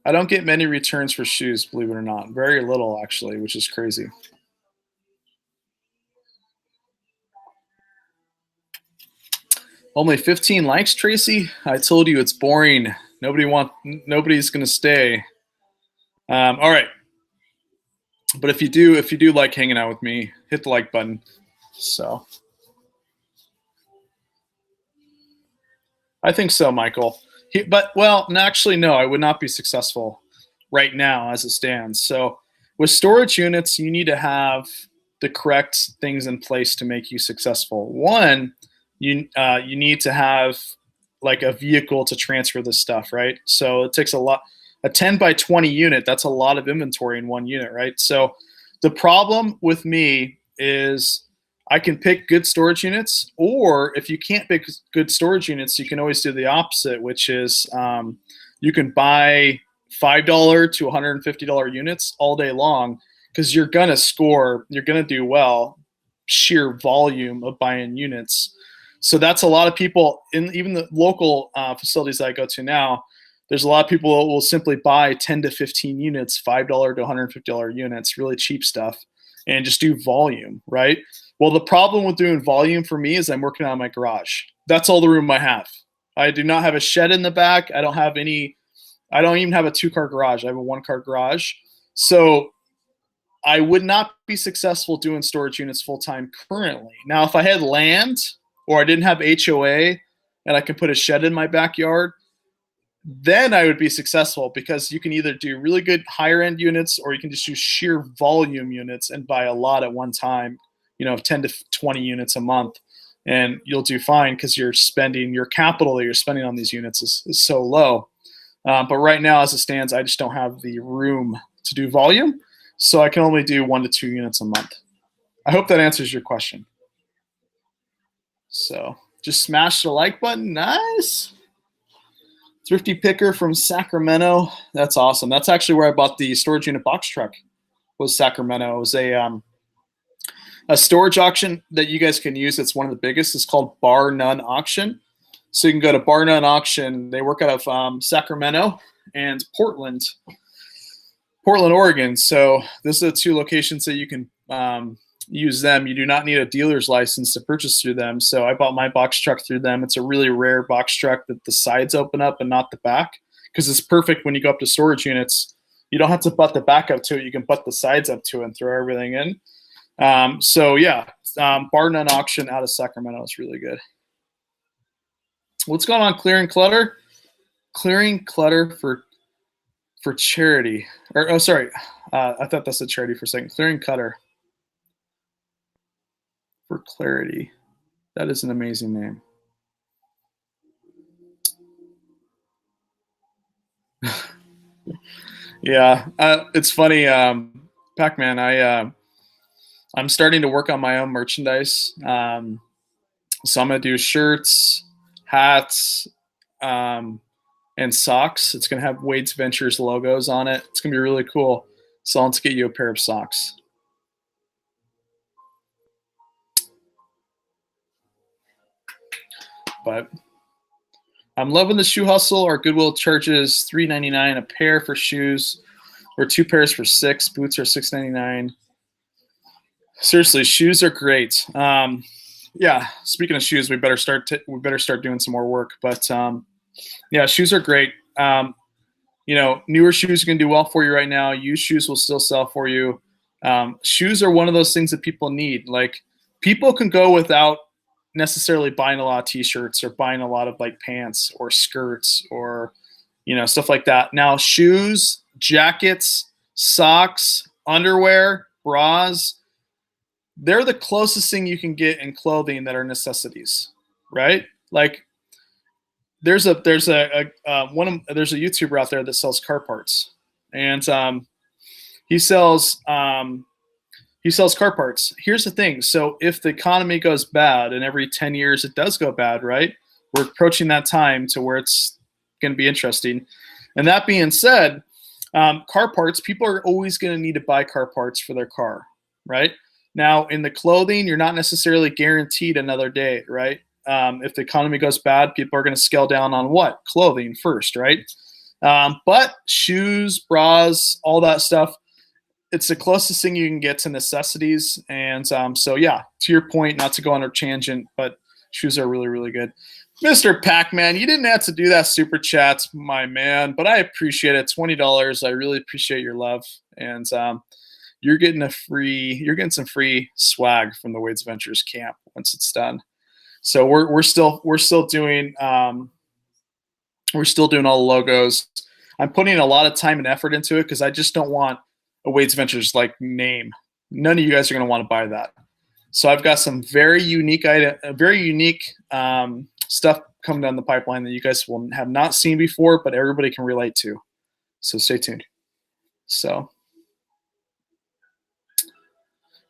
returns for shoes, believe it or not. Very little, actually, which is crazy. Only 15 likes, Tracy. I told you it's boring. Nobody's gonna stay. All right. But if you do like hanging out with me, hit the like button. So I think so, Michael. Actually, no, I would not be successful right now as it stands. So with storage units, you need to have the correct things in place to make you successful. One, you need to have like a vehicle to transfer this stuff, right? So it takes a lot. A 10 by 20 unit, that's a lot of inventory in one unit, right? So the problem with me is I can pick good storage units, or if you can't pick good storage units, you can always do the opposite, which is you can buy $5 to $150 units all day long, because you're going to do well, sheer volume of buying units. So that's a lot of people, in even the local facilities that I go to now, there's a lot of people who will simply buy 10 to 15 units, $5 to $150 units, really cheap stuff, and just do volume, right? Well, the problem with doing volume for me is I'm working on my garage. That's all the room I have. I do not have a shed in the back. I don't even have a 2-car garage. I have a 1-car garage. So I would not be successful doing storage units full-time currently. Now, if I had land or I didn't have HOA and I can put a shed in my backyard, then I would be successful, because you can either do really good higher end units, or you can just do sheer volume units and buy a lot at one time, 10 to 20 units a month, and you'll do fine, because your capital that you're spending on these units is so low. But right now, as it stands, I just don't have the room to do volume, so I can only do 1 to 2 units a month. I hope that answers your question. So just smash the like button. Nice. Thrifty Picker from Sacramento. That's awesome. That's actually where I bought the storage unit box truck, was Sacramento. It was a storage auction that you guys can use. It's one of the biggest. It's called Bar None Auction. So you can go to Bar None Auction. They work out of Sacramento and Portland, Oregon. So those are the 2 locations that you can use them. You do not need a dealer's license to purchase through them. So I bought my box truck through them. It's a really rare box truck that the sides open up and not the back, because it's perfect when you go up to storage units. You don't have to butt the back up to it. You can butt the sides up to it and throw everything in. Bar None Auction out of Sacramento is really good. What's going on, Clearing Clutter? Clearing Clutter for charity. I thought that's a charity for a second. Clearing Clutter for clarity. That is an amazing name. Yeah, it's funny, Pac-Man. I'm starting to work on my own merchandise. So I'm gonna do shirts, hats, and socks. It's gonna have Wade's Ventures logos on it. It's gonna be really cool. So let's get you a pair of socks. But I'm loving the shoe hustle. Our Goodwill charges $3.99 a pair for shoes, or 2 pairs for $6. Boots are $6.99. Seriously, shoes are great. Yeah, speaking of shoes, we better start doing some more work. But yeah, shoes are great. Newer shoes are gonna do well for you right now. Used shoes will still sell for you. Shoes are one of those things that people need. Like, people can go without necessarily buying a lot of t-shirts or buying a lot of like pants or skirts or stuff like that. Now, shoes, jackets, socks, underwear, bras, they're the closest thing you can get in clothing that are necessities, right? Like, there's a YouTuber out there that sells car parts, and he sells car parts. Here's the thing. So if the economy goes bad, and every 10 years it does go bad, right? we're approaching that time to where it's going to be interesting. And that being said, car parts, people are always going to need to buy car parts for their car, right? Now, in the clothing, you're not necessarily guaranteed another day, right? If the economy goes bad, people are going to scale down on what? Clothing first, right? But shoes, bras, all that stuff, it's the closest thing you can get to necessities. And so, yeah, to your point, not to go on a tangent, but shoes are really, really good. Mr. Pac-Man, you didn't have to do that super chat, my man, but I appreciate it. $20. I really appreciate your love. And you're getting some free swag from the Wade's Ventures camp once it's done. So we're still doing all the logos. I'm putting a lot of time and effort into it because I just don't want a Wade's Ventures like name. None of you guys are going to want to buy that. So I've got some very unique stuff coming down the pipeline that you guys will have not seen before, but everybody can relate to. So stay tuned. So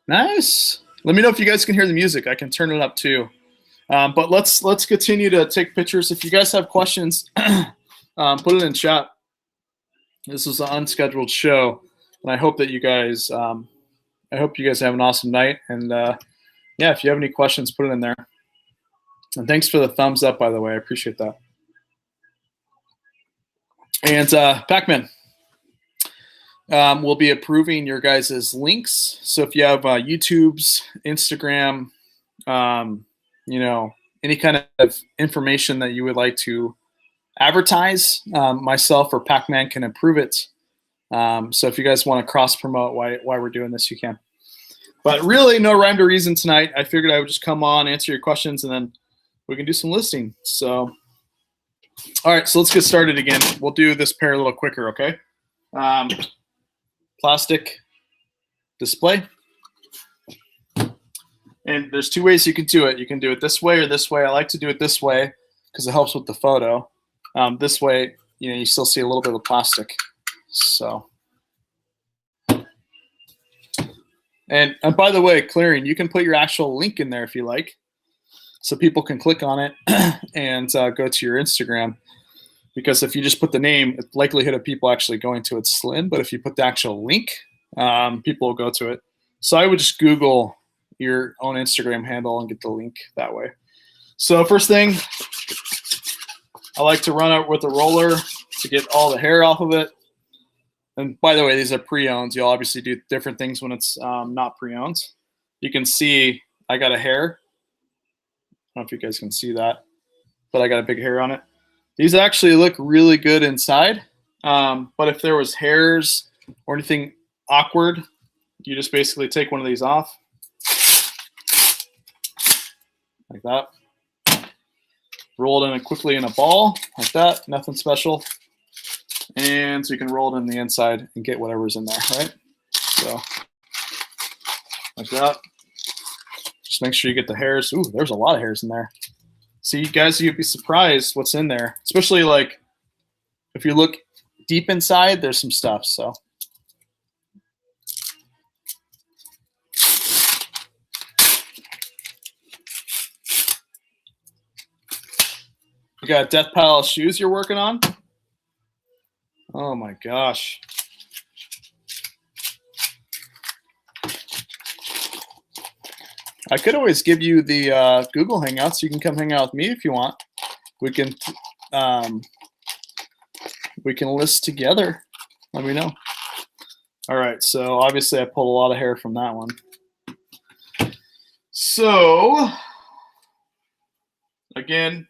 nice. Let me know if you guys can hear the music. I can turn it up too. But let's continue to take pictures. If you guys have questions, put it in chat. This is an unscheduled show, and I hope that you guys have an awesome night. And yeah, if you have any questions, put it in there. And thanks for the thumbs up, by the way. I appreciate that. And Pac-Man, we'll be approving your guys' links. So if you have YouTube's, Instagram, any kind of information that you would like to advertise, myself or Pac-Man can approve it. So if you guys want to cross promote why we're doing this, you can. But really, no rhyme to reason tonight. I figured I would just come on, answer your questions, and then we can do some listing. So, all right, so let's get started again. We'll do this pair a little quicker, okay? Plastic display. And there's two ways you can do it. You can do it this way or this way. I like to do it this way because it helps with the photo. This way, you still see a little bit of plastic. So, and by the way, clearing, you can put your actual link in there if you like, so people can click on it and go to your Instagram. Because if you just put the name, the likelihood of people actually going to it's slim. But if you put the actual link, people will go to it. So I would just Google your own Instagram handle and get the link that way. So first thing, I like to run it with a roller to get all the hair off of it. And by the way, these are pre-owned. You'll obviously do different things when it's not pre-owned. You can see I got a hair. I don't know if you guys can see that, but I got a big hair on it. These actually look really good inside. But if there was hairs or anything awkward, you just basically take one of these off. Like that. Roll it in quickly in a ball, like that. Nothing special. And so you can roll it in the inside and get whatever's in there, right? So, like that. Just make sure you get the hairs. Ooh, there's a lot of hairs in there. See, guys, you'd be surprised what's in there. Especially, like, if you look deep inside, there's some stuff, so. You got a death pile of shoes you're working on? Oh my gosh. I could always give you the Google Hangouts. You can come hang out with me if you want. We can list together. Let me know. All right, so obviously I pulled a lot of hair from that one. So again,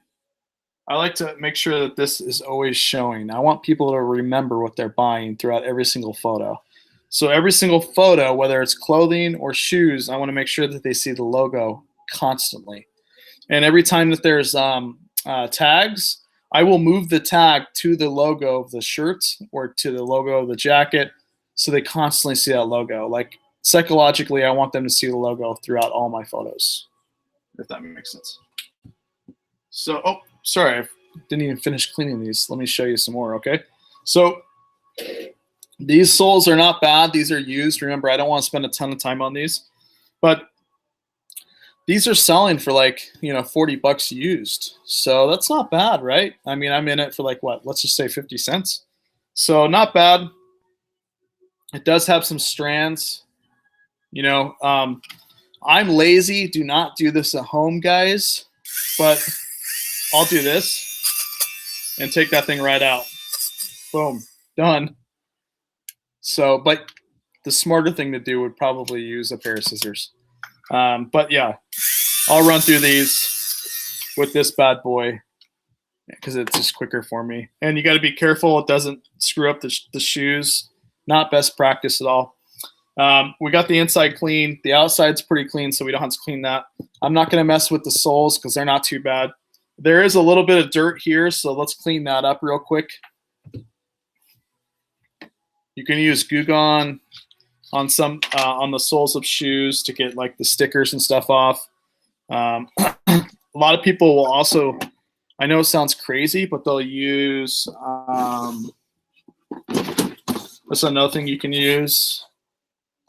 I like to make sure that this is always showing. I want people to remember what they're buying throughout every single photo. So every single photo, whether it's clothing or shoes, I want to make sure that they see the logo constantly. And every time that there's tags, I will move the tag to the logo of the shirt or to the logo of the jacket so they constantly see that logo. Like psychologically, I want them to see the logo throughout all my photos, if that makes sense. So, oh, sorry, I didn't even finish cleaning these. Let me show you some more, okay? So these soles are not bad. These are used. Remember, I don't want to spend a ton of time on these. But these are selling for like, 40 bucks used. So that's not bad, right? I mean, I'm in it for like what? Let's just say 50 cents. So not bad. It does have some strands. I'm lazy. Do not do this at home, guys. But I'll do this and take that thing right out. Boom, done. So, but the smarter thing to do would probably use a pair of scissors. But yeah, I'll run through these with this bad boy because it's just quicker for me. And you got to be careful it doesn't screw up the shoes. Not best practice at all. We got the inside clean. The outside's pretty clean, so we don't have to clean that. I'm not going to mess with the soles because they're not too bad. There is a little bit of dirt here, so let's clean that up real quick. You can use Goo Gone on on the soles of shoes to get like the stickers and stuff off. A lot of people will also, I know it sounds crazy, but they'll use, that's another thing you can use.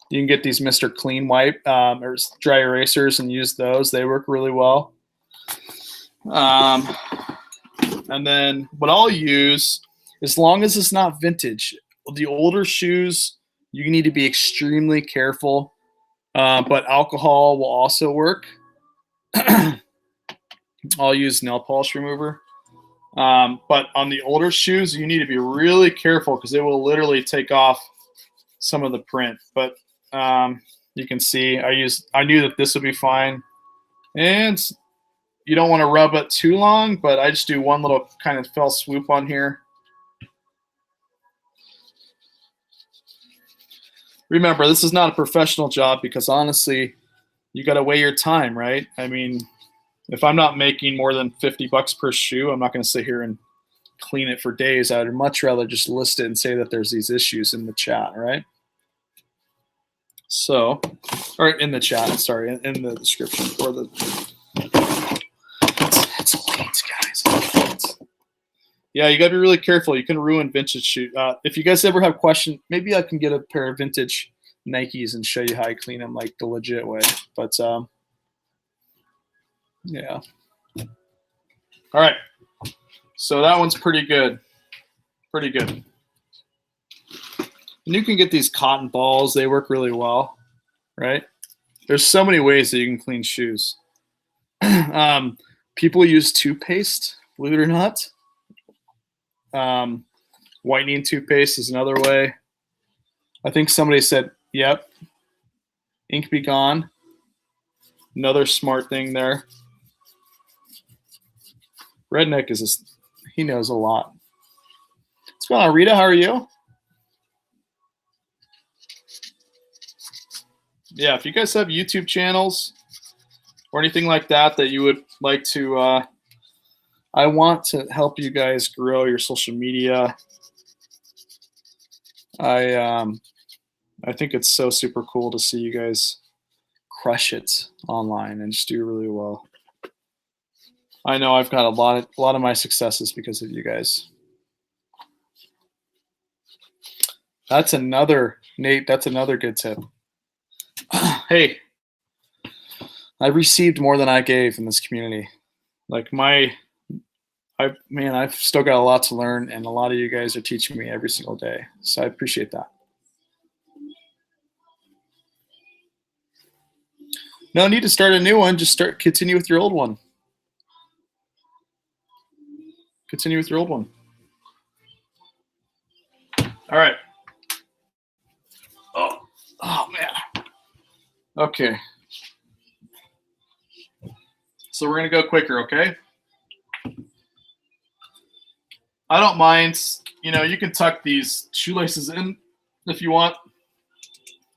You can get these Mr. Clean Wipe or dry erasers and use those. They work really well. And then what I'll use, as long as it's not vintage, the older shoes, you need to be extremely careful. But alcohol will also work. I'll use nail polish remover. But on the older shoes, you need to be really careful because it will literally take off some of the print. But you can see I knew that this would be fine. And you don't want to rub it too long, but I just do one little kind of fell swoop on here. Remember, this is not a professional job because honestly, you got to weigh your time, right? I mean, if I'm not making more than 50 bucks per shoe, I'm not going to sit here and clean it for days. I'd much rather just list it and say that there's these issues in the chat, right? So, or in the chat, sorry, in the description for the. It's late, guys. Yeah, you got to be really careful. You can ruin vintage shoes. If you guys ever have questions, maybe I can get a pair of vintage Nikes and show you how I clean them like the legit way. But yeah. All right. So that one's pretty good. Pretty good. And you can get these cotton balls. They work really well, right? There's so many ways that you can clean shoes. People use toothpaste, believe it or not. Whitening toothpaste is another way. I think somebody said, yep, ink be gone. Another smart thing there. Redneck he knows a lot. What's going on, Rita? How are you? Yeah, if you guys have YouTube channels or anything like that that you would like to, I want to help you guys grow your social media. I think it's so super cool to see you guys crush it online and just do really well. I know I've got a lot of my successes because of you guys. That's another, Nate, that's another good tip. Hey, I received more than I gave in this community. Like I've still got a lot to learn, and a lot of you guys are teaching me every single day. So I appreciate that. No need to start a new one. Just continue with your old one. Continue with your old one. All right. Oh man. Okay. So we're gonna go quicker, okay? I don't mind, you can tuck these shoelaces in if you want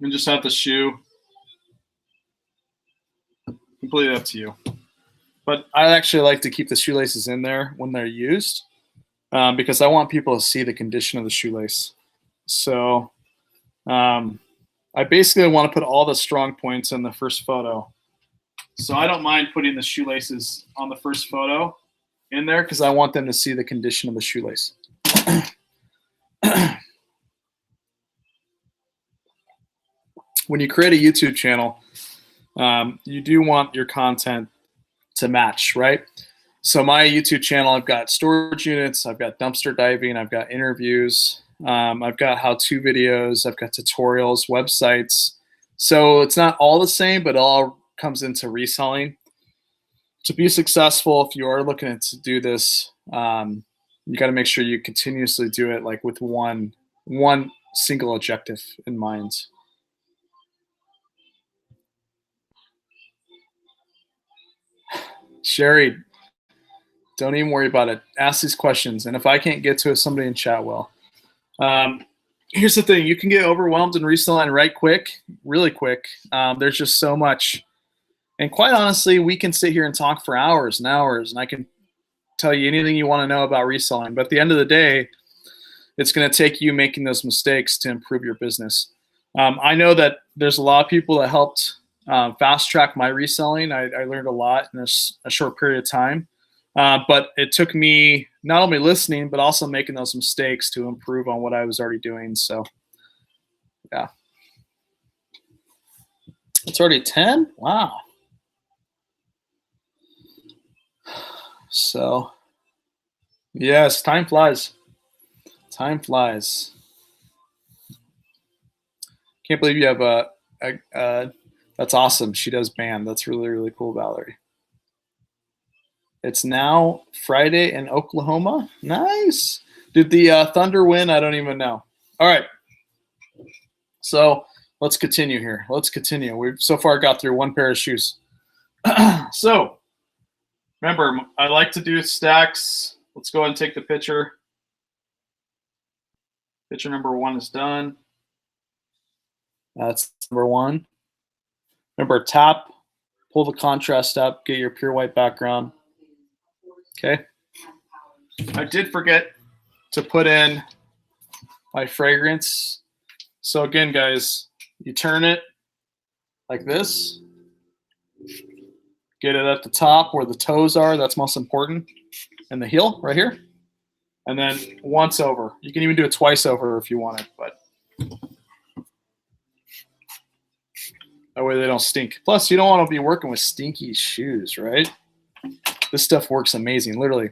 and just have the shoe. Completely up to you. But I actually like to keep the shoelaces in there when they're used because I want people to see the condition of the shoelace. So I basically want to put all the strong points in the first photo. So I don't mind putting the shoelaces on the first photo in there because I want them to see the condition of the shoelace. When you create a YouTube channel, You do want your content to match, right? So my YouTube channel, I've got storage units, I've got dumpster diving, I've got interviews, I've got how-to videos, I've got tutorials, websites. So it's not all the same, but it all comes into reselling. To be successful, if you are looking to do this, you got to make sure you continuously do it like with one single objective in mind. Sherry, don't even worry about it. Ask these questions, and if I can't get to it, somebody in chat will. Here's the thing: you can get overwhelmed in reselling right quick, really quick. There's just so much, and quite honestly, we can sit here and talk for hours and hours, and I can tell you anything you want to know about reselling. But at the end of the day, it's going to take you making those mistakes to improve your business. I know that there's a lot of people that helped fast track my reselling. I learned a lot in a short period of time. But it took me not only listening, but also making those mistakes to improve on what I was already doing. So, yeah. It's already 10? Wow. So, yes, time flies. Time flies. Can't believe you have that's awesome. She does band. That's really, really cool, Valerie. It's now Friday in Oklahoma. Nice. Did the Thunder win? I don't even know. All right. So let's continue here. Let's continue. We've so far got through one pair of shoes. So remember, I like to do stacks. Let's go ahead and take the picture. Picture number 1 is done. That's number 1. Remember, tap, pull the contrast up, get your pure white background. Okay. I did forget to put in my fragrance. So again, guys, you turn it like this. Get it at the top where the toes are. That's most important. And the heel right here. And then once over. You can even do it twice over if you want it, but that way they don't stink. Plus, you don't want to be working with stinky shoes, right? This stuff works amazing. Literally,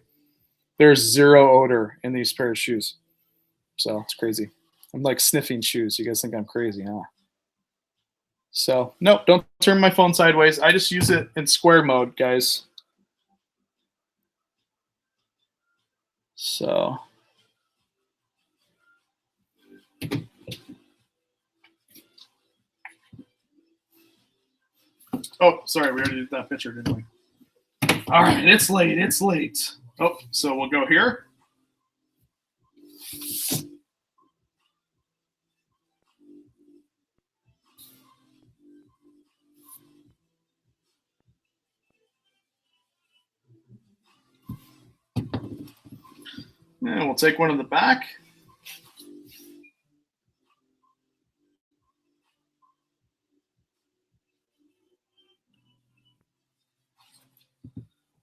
there's 0 odor in these pair of shoes. So it's crazy. I'm like sniffing shoes. You guys think I'm crazy, huh? So, nope, don't turn my phone sideways. I just use it in square mode, guys. So, oh, sorry, we already did that picture, didn't we? All right, it's late, it's late. Oh, so we'll go here. And we'll take one in the back.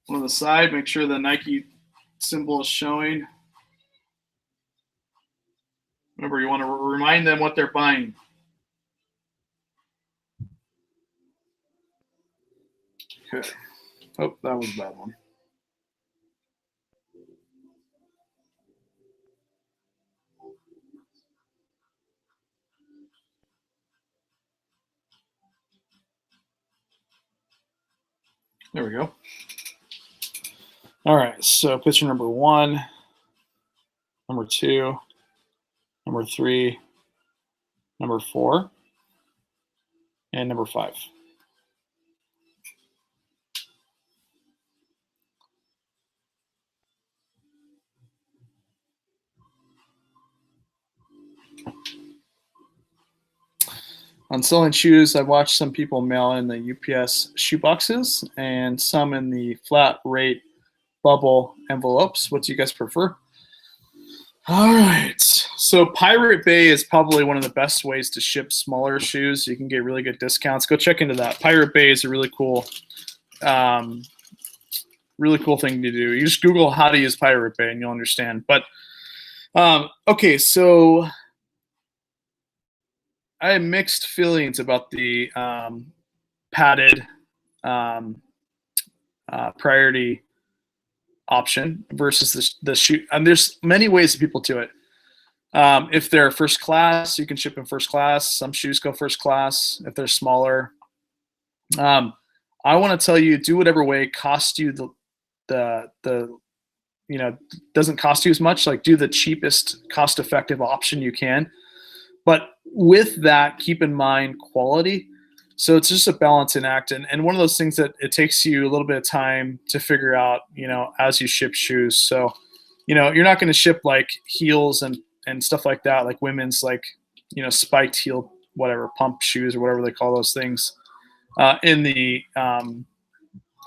One on the side, make sure the Nike symbol is showing. Remember, you want to remind them what they're buying. Okay. Oh, that was a bad one. There we go. All right, so picture number 1, number 2, number 3, number 4, and number 5. On selling shoes, I've watched some people mail in the UPS shoe boxes and some in the flat rate bubble envelopes. What do you guys prefer? All right. So Pirate Bay is probably one of the best ways to ship smaller shoes. You can get really good discounts. Go check into that. Pirate Bay is a really cool thing to do. You just Google how to use Pirate Bay and you'll understand. But okay, so I have mixed feelings about the padded priority option versus the shoe. And there's many ways that people do it. If they're first class, you can ship in first class. Some shoes go first class if they're smaller. I want to tell you, do whatever way costs you the doesn't cost you as much. Like, do the cheapest, cost-effective option you can. But with that, keep in mind quality. So it's just a balancing act, and one of those things that it takes you a little bit of time to figure out, as you ship shoes. So, you're not going to ship like heels and stuff like that, like women's spiked heel, whatever, pump shoes or whatever they call those things, in the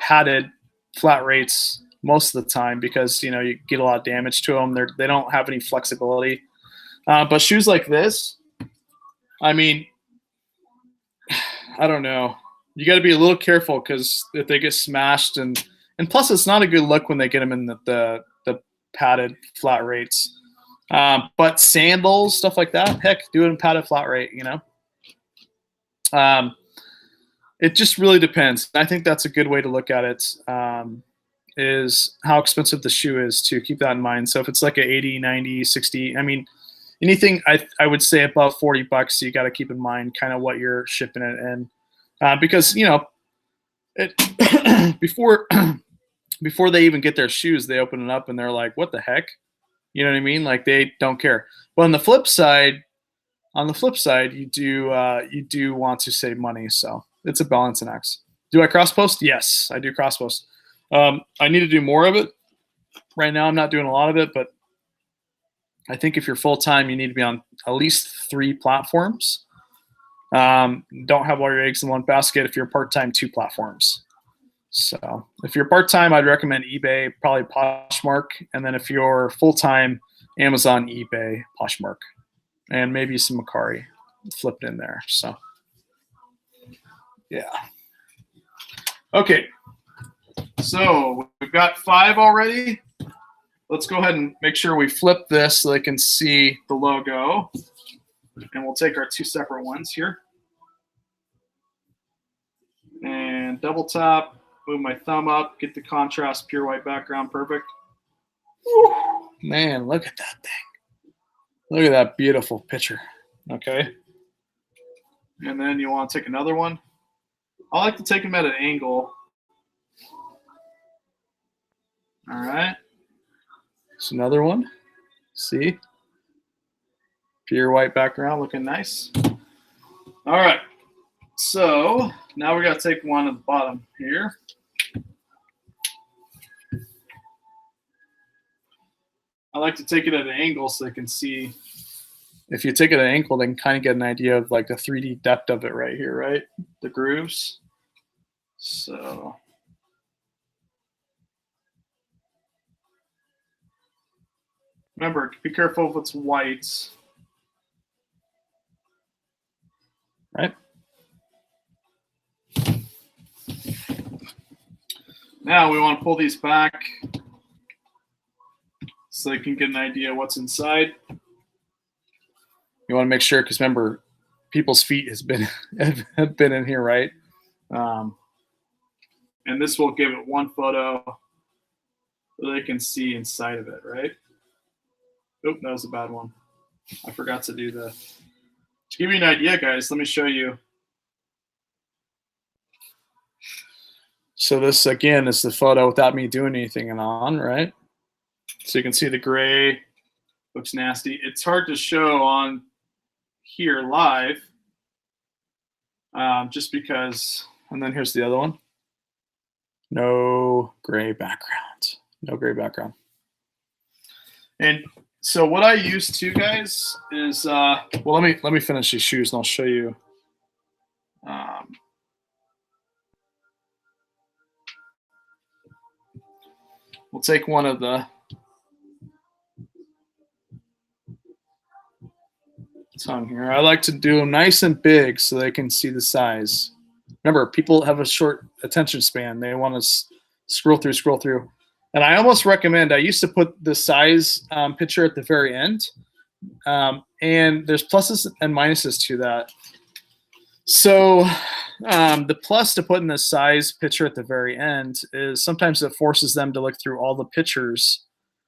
padded flat rates most of the time, because you get a lot of damage to them. They don't have any flexibility. But shoes like this, I mean, I don't know. You got to be a little careful, because if they get smashed, and plus it's not a good look when they get them in the padded flat rates. But sandals, stuff like that, heck, do it in padded flat rate. It just really depends. I think that's a good way to look at it. Is how expensive the shoe is, to keep that in mind. So if it's like a 80, 90, 60, I mean, anything I would say above $40, you got to keep in mind kind of what you're shipping it in, because before they even get their shoes, they open it up and they're like, "What the heck?" You know what I mean? Like, they don't care. But on the flip side, you do want to save money. So it's a balancing act. Do I cross post? Yes, I do cross post. I need to do more of it. Right now, I'm not doing a lot of it, but I think if you're full-time, you need to be on at least 3 platforms. Don't have all your eggs in one basket. If you're part-time, 2 platforms. So if you're part-time, I'd recommend eBay, probably Poshmark. And then if you're full-time, Amazon, eBay, Poshmark, and maybe some Mercari flipped in there. So, yeah. Okay. So we've got 5 already. Let's go ahead and make sure we flip this so they can see the logo. And we'll take our 2 separate ones here. And double tap, move my thumb up, get the contrast, pure white background, perfect. Whew. Man, look at that thing. Look at that beautiful picture. Okay. And then you want to take another one. I like to take them at an angle. All right. It's another one. See? Pure white background, looking nice. All right. So now we got to take one at the bottom here. I like to take it at an angle so they can see. If you take it at an angle, they can kind of get an idea of like the 3D depth of it right here, right? The grooves. So remember, be careful if it's white. Right? Now we want to pull these back so they can get an idea what's inside. You want to make sure, because remember, people's feet have been in here, right? And this will give it one photo so they can see inside of it, right? Oop, that was a bad one. I forgot to do the. To give you an idea, guys, let me show you. So this, again, is the photo without me doing anything on, right? So you can see the gray looks nasty. It's hard to show on here live, just because, and then here's the other one. No gray background. No gray background. And so what I use too, guys, is, well, let me finish these shoes and I'll show you. We'll take one of the tongue here. I like to do them nice and big so they can see the size. Remember, people have a short attention span. They want to scroll through. And I almost recommend, I used to put the size picture at the very end. And there's pluses and minuses to that. So The plus to putting the size picture at the very end is sometimes it forces them to look through all the pictures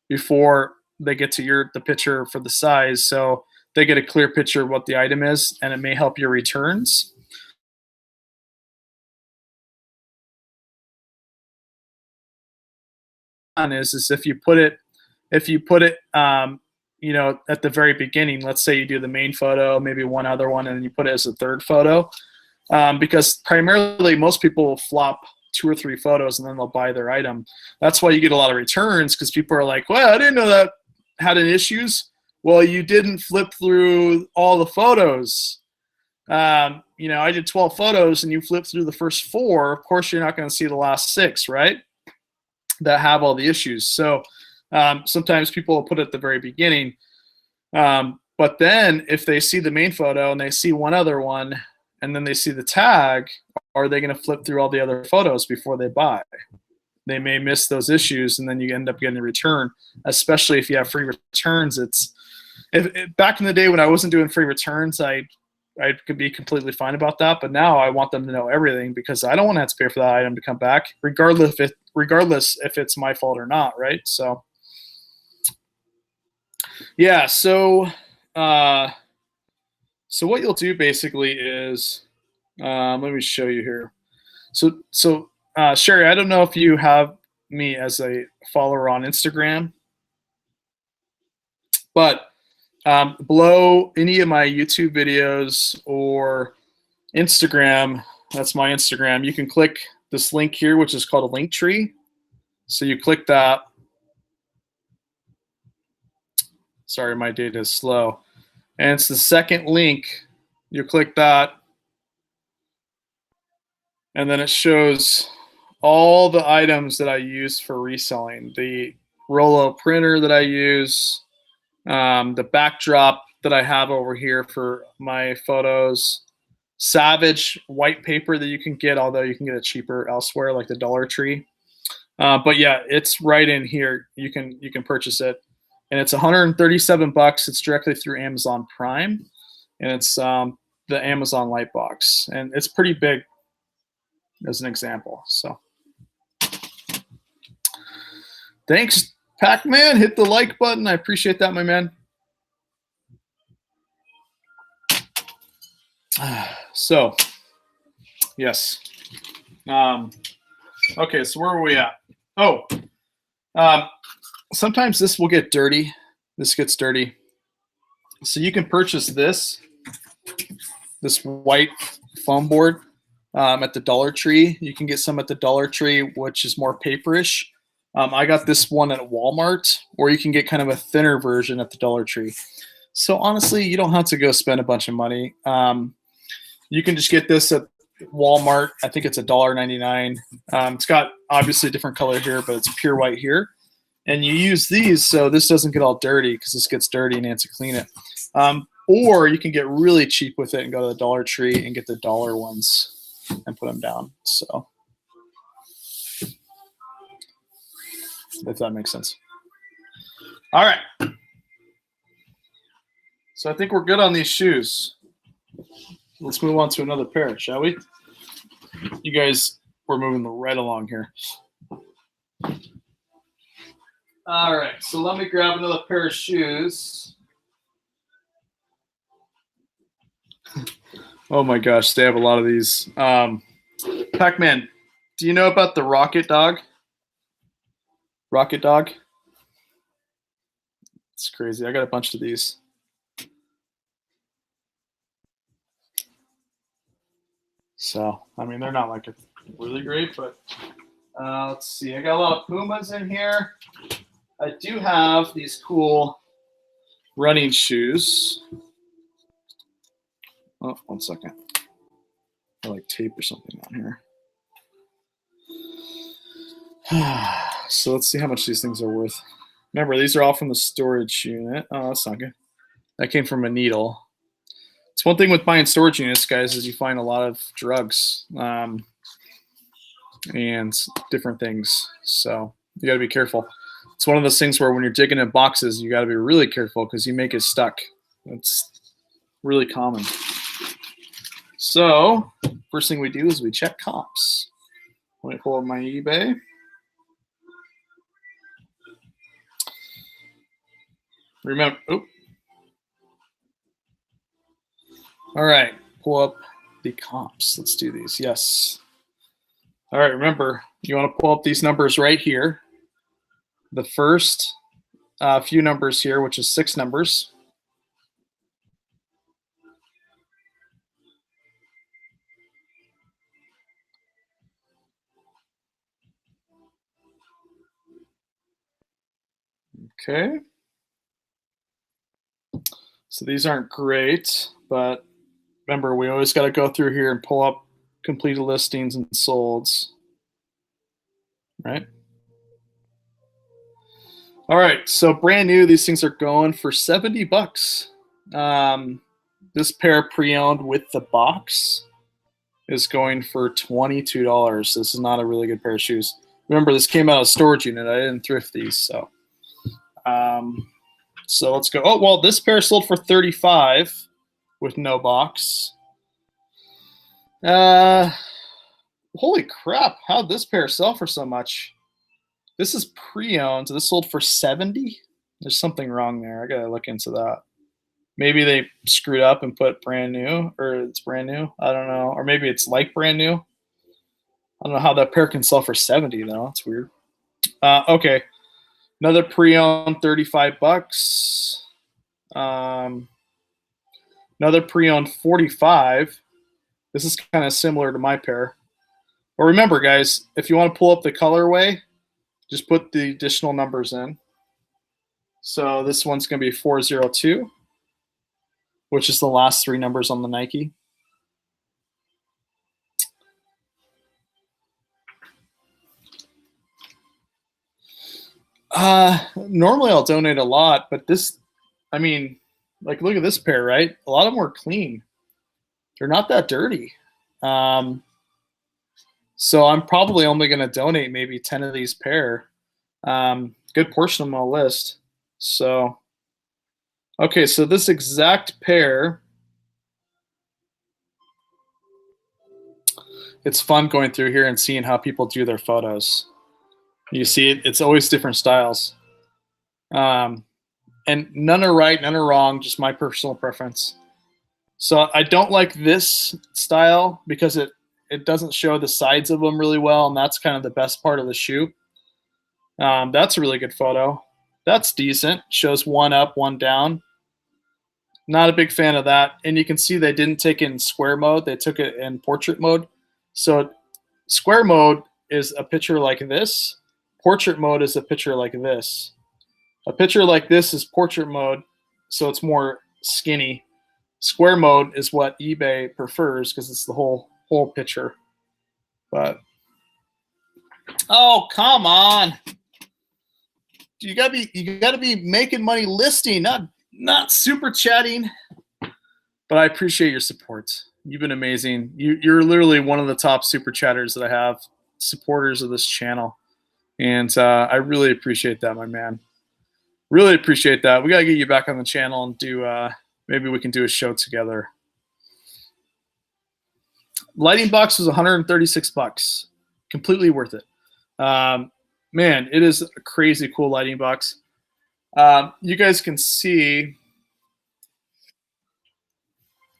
before they get to the picture for the size, so they get a clear picture of what the item is, and it may help your returns. Is if you put it at the very beginning. Let's say you do the main photo, maybe one other one, and then you put it as a third photo, because primarily most people will flop 2 or 3 photos and then they'll buy their item. That's why you get a lot of returns, because people are like, well, I didn't know that had any issues. Well, you didn't flip through all the photos. I did 12 photos and you flip through the first 4. Of course, you're not going to see the last 6, right? That have all the issues. So sometimes people will put it at the very beginning. But then if they see the main photo and they see one other one and then they see the tag, are they going to flip through all the other photos before they buy? They may miss those issues, and then you end up getting a return, especially if you have free returns. Back in the day when I wasn't doing free returns, I could be completely fine about that. But now I want them to know everything, because I don't want to have to pay for that item to come back, regardless if it's my fault or not, right? So, yeah. So what you'll do basically is, let me show you here. So Sherry, I don't know if you have me as a follower on Instagram, but below any of my YouTube videos or Instagram, that's my Instagram, you can click this link here, which is called a link tree. So you click that. Sorry, my data is slow. And it's the second link. You click that. And then it shows all the items that I use for reselling. The Rollo printer that I use, the backdrop that I have over here for my photos, Savage white paper that you can get, although you can get it cheaper elsewhere, like the Dollar Tree. But yeah, it's right in here. You can purchase it, and it's 137 bucks. It's directly through Amazon Prime, and it's the Amazon Lightbox, and it's pretty big as an example. So thanks, Pac-Man. Hit the like button. I appreciate that, my man. So, yes. Okay, so where are we at? Oh, sometimes this will get dirty. This gets dirty. So you can purchase this white foam board at the Dollar Tree. You can get some at the Dollar Tree, which is more paperish. I got this one at Walmart, or you can get kind of a thinner version at the Dollar Tree. So honestly, you don't have to go spend a bunch of money. You can just get this at Walmart. I think it's $1.99. It's got obviously a different color here, but it's pure white here. And you use these so this doesn't get all dirty, because this gets dirty and you have to clean it. Or you can get really cheap with it and go to the Dollar Tree and get the dollar ones and put them down. So if that makes sense. All right. So I think we're good on these shoes. Let's move on to another pair, shall we? You guys, we're moving right along here. All right, so let me grab another pair of shoes. Oh my gosh, they have a lot of these. Pac-Man, do you know about the Rocket Dog? Rocket Dog? It's crazy. I got a bunch of these. So, I mean, they're not like really great, but let's see. I got a lot of Pumas in here. I do have these cool running shoes. Oh, 1 second. I like tape or something on here. So let's see how much these things are worth. Remember, these are all from the storage unit. Oh, that's not good. That came from a needle. It's one thing with buying storage units, guys, is you find a lot of drugs and different things. So you got to be careful. It's one of those things where when you're digging in boxes, you got to be really careful, because you may get stuck. It's really common. So first thing we do is we check comps. Let me pull up my eBay. Remember, all right, pull up the comps. Let's do these. Yes. All right, remember, you want to pull up these numbers right here. The first few numbers here, which is 6 numbers. Okay. So these aren't great, but remember, we always got to go through here and pull up completed listings and solds, right? All right, so brand new, these things are going for 70 bucks. This pair pre-owned with the box is going for $22. This is not a really good pair of shoes. Remember, this came out of a storage unit. I didn't thrift these, so let's go. Oh, well, this pair sold for 35 with no box. Holy crap, how'd this pair sell for so much? This is pre-owned, so this sold for 70? There's something wrong there. I gotta look into that. Maybe they screwed up and put brand new, or it's brand new. I don't know. Or maybe it's like brand new. I don't know how that pair can sell for 70 though. That's weird. Okay. Another pre-owned 35 bucks. Another pre-owned 45. This is kind of similar to my pair. But remember, guys, if you want to pull up the colorway, just put the additional numbers in. So this one's going to be 402, which is the last 3 numbers on the Nike. Normally I'll donate a lot, but this, I mean, like, look at this pair, right? A lot of them are clean. They're not that dirty. So I'm probably only going to donate maybe 10 of these pair. Good portion of my list. So, okay, so this exact pair, it's fun going through here and seeing how people do their photos. You see it, it's always different styles. And none are right, none are wrong, just my personal preference. So I don't like this style because it doesn't show the sides of them really well, and that's kind of the best part of the shoe. That's a really good photo. That's decent. Shows one up, one down. Not a big fan of that. And you can see they didn't take it in square mode. They took it in portrait mode. So square mode is a picture like this. Portrait mode is a picture like this. A picture like this is portrait mode, so it's more skinny. Square mode is what eBay prefers because it's the whole picture. But oh, come on. You gotta be making money listing, not super chatting. But I appreciate your support. You've been amazing. You're literally one of the top super chatters that I have, supporters of this channel. And I really appreciate that, my man. Really appreciate that. We gotta get you back on the channel and do maybe we can do a show together. Lighting box was 136 bucks. Completely worth it. Man, it is a crazy cool lighting box. You guys can see,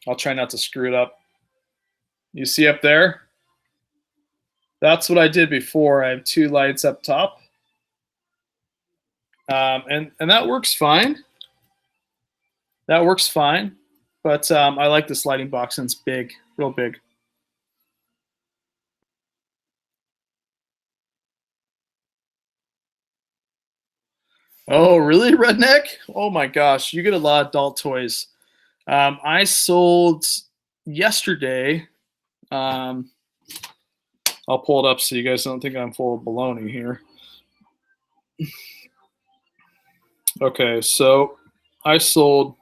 I'll try not to screw it up. You see up there? That's what I did before. I have 2 lights up top. And that works fine. That works fine. But I like this lighting box, and it's big, real big. Oh, really, Redneck? Oh my gosh, you get a lot of adult toys. I sold yesterday. I'll pull it up so you guys don't think I'm full of baloney here. Okay, so I sold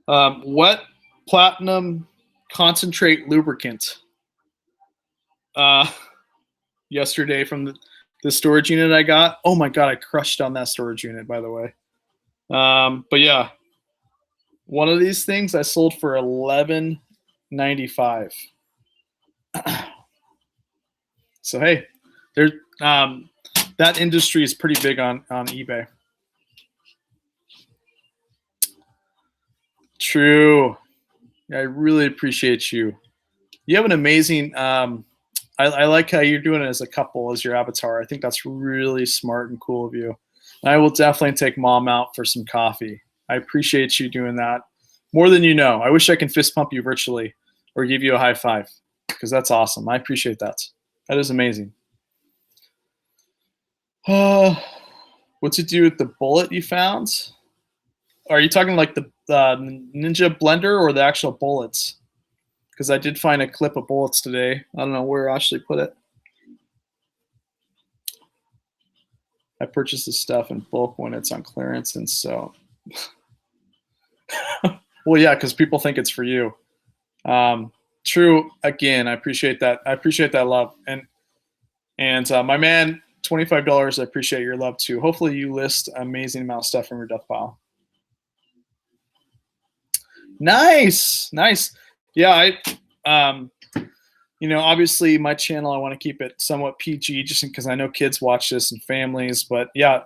wet platinum concentrate lubricant yesterday from the storage unit I got. Oh my god, I crushed on that storage unit, by the way. But yeah, One of these things I sold for $11.95. So hey, there that industry is pretty big on eBay. True. I really appreciate you. You have an amazing. I like how you're doing it as a couple, as your avatar. I think that's really smart and cool of you. And I will definitely take mom out for some coffee. I appreciate you doing that more than you know. I wish I can fist pump you virtually or give you a high five because that's awesome. I appreciate that. That is amazing. What's it do with the bullet you found? Are you talking like the Ninja blender or the actual bullets? Because I did find a clip of bullets today. I don't know where Ashley put it. I purchased this stuff in bulk when it's on clearance, and so. Well, yeah, because people think it's for you. True. Again, I appreciate that. I appreciate that love, and my man, $25. I appreciate your love too. Hopefully, you list an amazing amount of stuff from your death pile. Nice, nice. Yeah, obviously my channel, I want to keep it somewhat PG just because I know kids watch this and families, but yeah,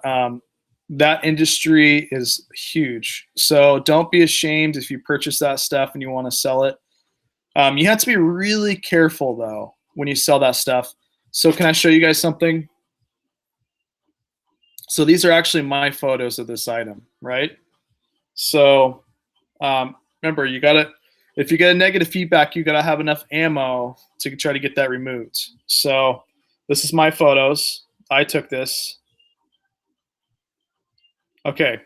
that industry is huge. So don't be ashamed if you purchase that stuff and you want to sell it. You have to be really careful though when you sell that stuff. So can I show you guys something? So these are actually my photos of this item, right? So remember, you gotta, if you get a negative feedback, you gotta have enough ammo to try to get that removed. So this is my photos. I took this. Okay,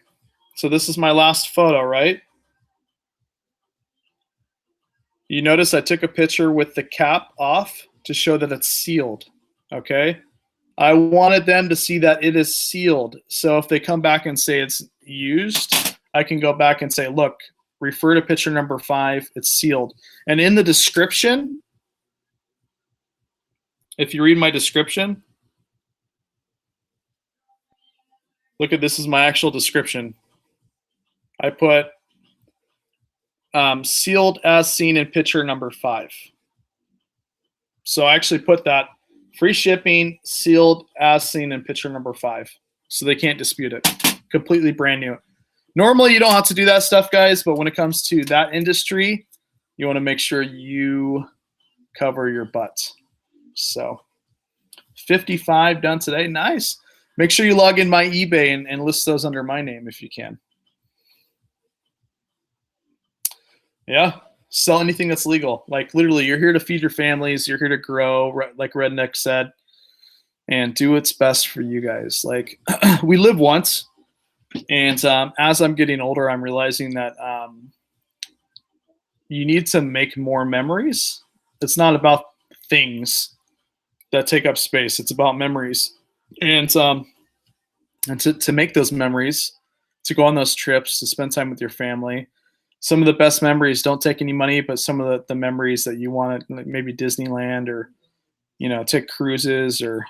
so this is my last photo, right? You notice I took a picture with the cap off to show that it's sealed, okay? I wanted them to see that it is sealed. So if they come back and say it's used, I can go back and say, look, refer to picture number 5, it's sealed. And in the description, if you read my description, look at this is my actual description. I put sealed as seen in picture number 5. So I actually put that free shipping, sealed as seen in picture number 5. So they can't dispute it. Completely brand new. Normally you don't have to do that stuff, guys, but when it comes to that industry, you want to make sure you cover your butt. So 55 done today. Nice. Make sure you log in my eBay and list those under my name if you can. Yeah. Sell anything that's legal. Like literally, you're here to feed your families. You're here to grow, like Redneck said, and do what's best for you guys. Like we live once. And as I'm getting older, I'm realizing that you need to make more memories. It's not about things that take up space. It's about memories. And to make those memories, to go on those trips, to spend time with your family. Some of the best memories don't take any money, but some of the memories that you want, like maybe Disneyland or, take cruises or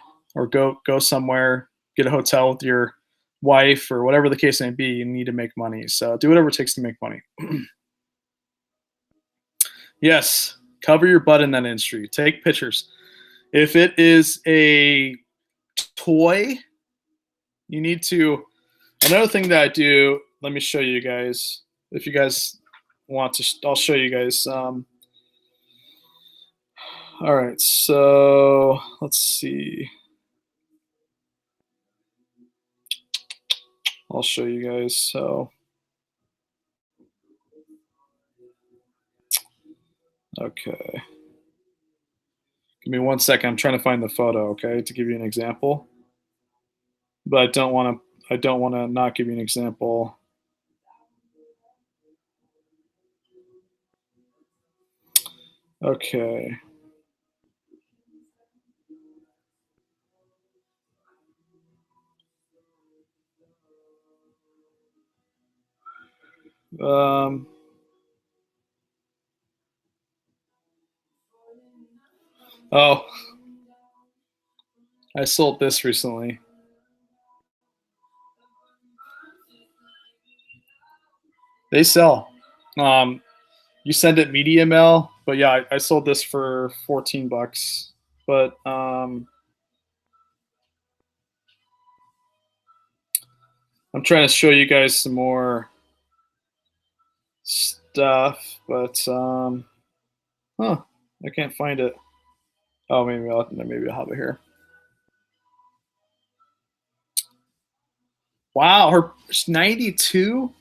go somewhere, get a hotel with your wife or whatever the case may be, you need to make money. So do whatever it takes to make money. Yes, cover your butt in that industry. Take pictures. If it is a toy, you need to. Another thing that I do, let me show you guys. If you guys want to, I'll show you guys. All right, so let's see. I'll show you guys. So, okay. Give me 1 second. I'm trying to find the photo, okay, to give you an example. But I don't want to not give you an example. Okay. Oh, I sold this recently. They sell. You send it media mail, but yeah, I sold this for 14 bucks. But I'm trying to show you guys some more stuff, but I can't find it. Oh, maybe I'll have it here. Wow, her 92.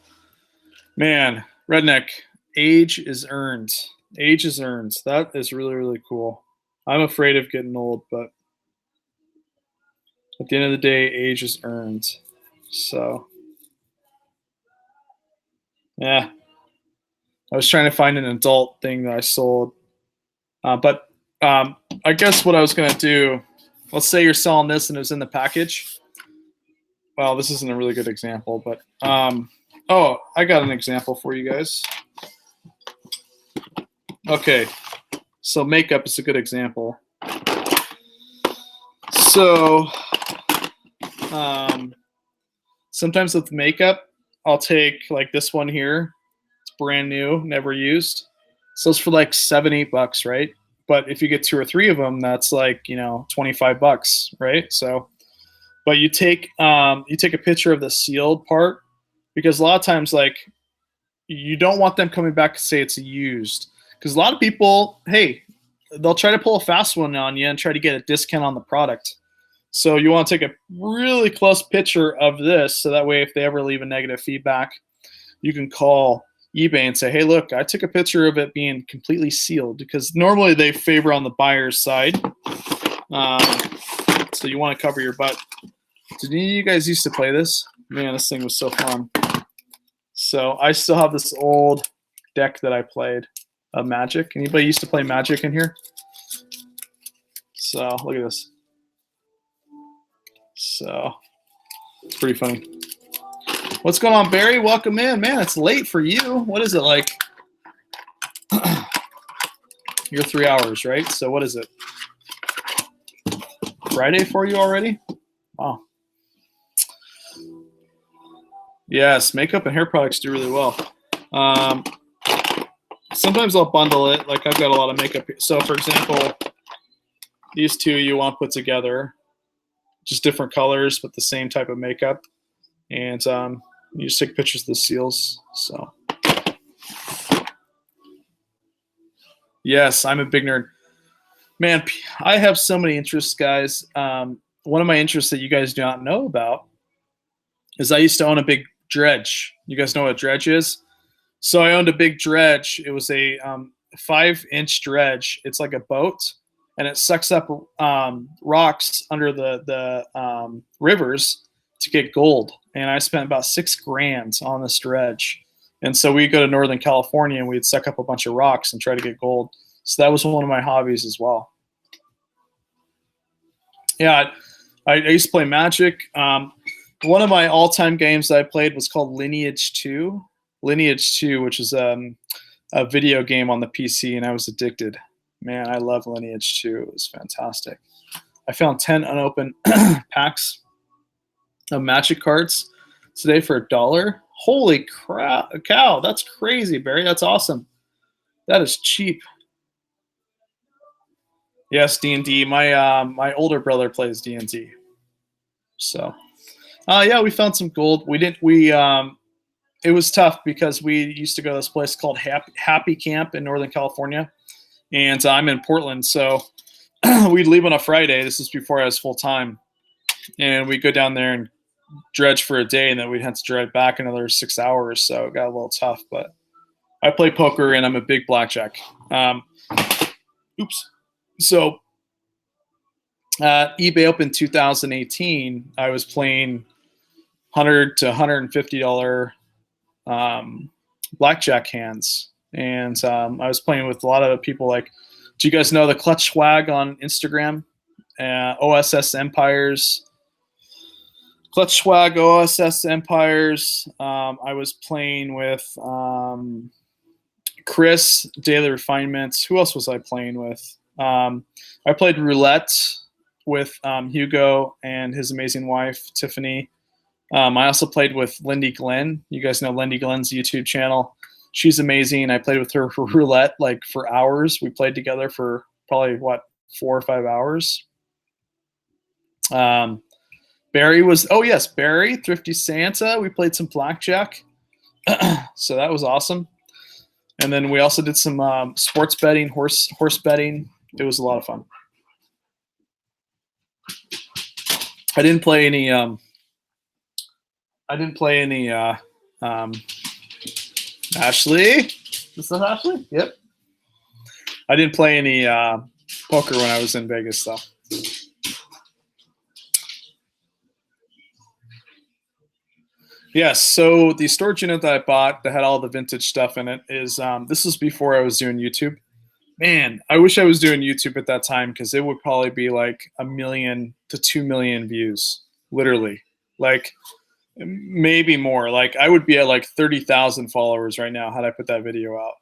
Man, redneck. Age is earned. Age is earned. That is really, really cool. I'm afraid of getting old, but at the end of the day, age is earned. So, yeah. I was trying to find an adult thing that I sold. But I guess what I was going to do, let's say you're selling this and it was in the package. Well, this isn't a really good example, but oh, I got an example for you guys. Okay, so makeup is a good example. So sometimes with makeup, I'll take like this one here. It's brand new, never used. So it's for like $7-8, right? But if you get 2 or 3 of them, that's like, 25 bucks, right? So, but you take a picture of the sealed part, because a lot of times, like, you don't want them coming back to say it's used, because a lot of people, hey, they'll try to pull a fast one on you and try to get a discount on the product. So you want to take a really close picture of this, so that way if they ever leave a negative feedback, you can call eBay and say, hey, look, I took a picture of it being completely sealed, because normally they favor on the buyer's side. So you want to cover your butt. Did any of you guys used to play this? Man, this thing was so fun. So I still have this old deck that I played of Magic. Anybody used to play Magic in here? So look at this. So it's pretty funny. What's going on, Barry? Welcome in. Man, it's late for you. What is it like? You're 3 hours, right? So what is it? Friday for you already? Wow. Yes, makeup and hair products do really well. Sometimes I'll bundle it. Like I've got a lot of makeup. So for example, these two you want to put together, just different colors, but the same type of makeup. And you just take pictures of the seals. So yes, I'm a big nerd. Man, I have so many interests, guys. One of my interests that you guys do not know about is I used to own a big dredge. You guys know what a dredge is? So I owned a big dredge. It was a 5-inch dredge. It's like a boat, and it sucks up rocks under the rivers to get gold. And I spent about $6,000 on this dredge. And so we'd go to Northern California and we'd suck up a bunch of rocks and try to get gold. So that was one of my hobbies as well. Yeah, I used to play Magic. One of my all-time games that I played was called Lineage 2. Lineage 2, which is a video game on the PC, and I was addicted. Man, I love Lineage 2. It was fantastic. I found 10 unopened packs of Magic cards today for $1. Holy crap, cow! That's crazy, Barry. That's awesome. That is cheap. Yes, D&D. My older brother plays D&D. So, yeah, we found some gold. It was tough because we used to go to this place called Happy Camp in Northern California, and I'm in Portland. So we'd leave on a Friday. This is before I was full time, and we'd go down there and dredge for a day, and then we'd have to drive back another 6 hours. So it got a little tough. But I play poker, and I'm a big blackjack. Oops. So eBay Open 2018, I was playing $100 to $150 blackjack hands, and I was playing with a lot of people. Like, do you guys know the Clutch Swag on Instagram? OSS Empires, Clutch Swag, OSS Empires. I was playing with Chris, Daily Refinements. Who else was I playing with? I played roulette with Hugo and his amazing wife, Tiffany. I also played with Lindy Glenn. You guys know Lindy Glenn's YouTube channel. She's amazing. I played with her for roulette like for hours. We played together for probably what 4 or 5 hours. Barry was, oh yes, Barry, Thrifty Santa. We played some blackjack. So that was awesome. And then we also did some sports betting, horse betting. It was a lot of fun. I didn't play any. Ashley. Is that Ashley? Yep. I didn't play any poker when I was in Vegas, though. Yes. So the storage unit that I bought that had all the vintage stuff in it is this was before I was doing YouTube. Man, I wish I was doing YouTube at that time because it would probably be like 1 million to 2 million views, literally. Like maybe more. Like I would be at like 30,000 followers right now had I put that video out.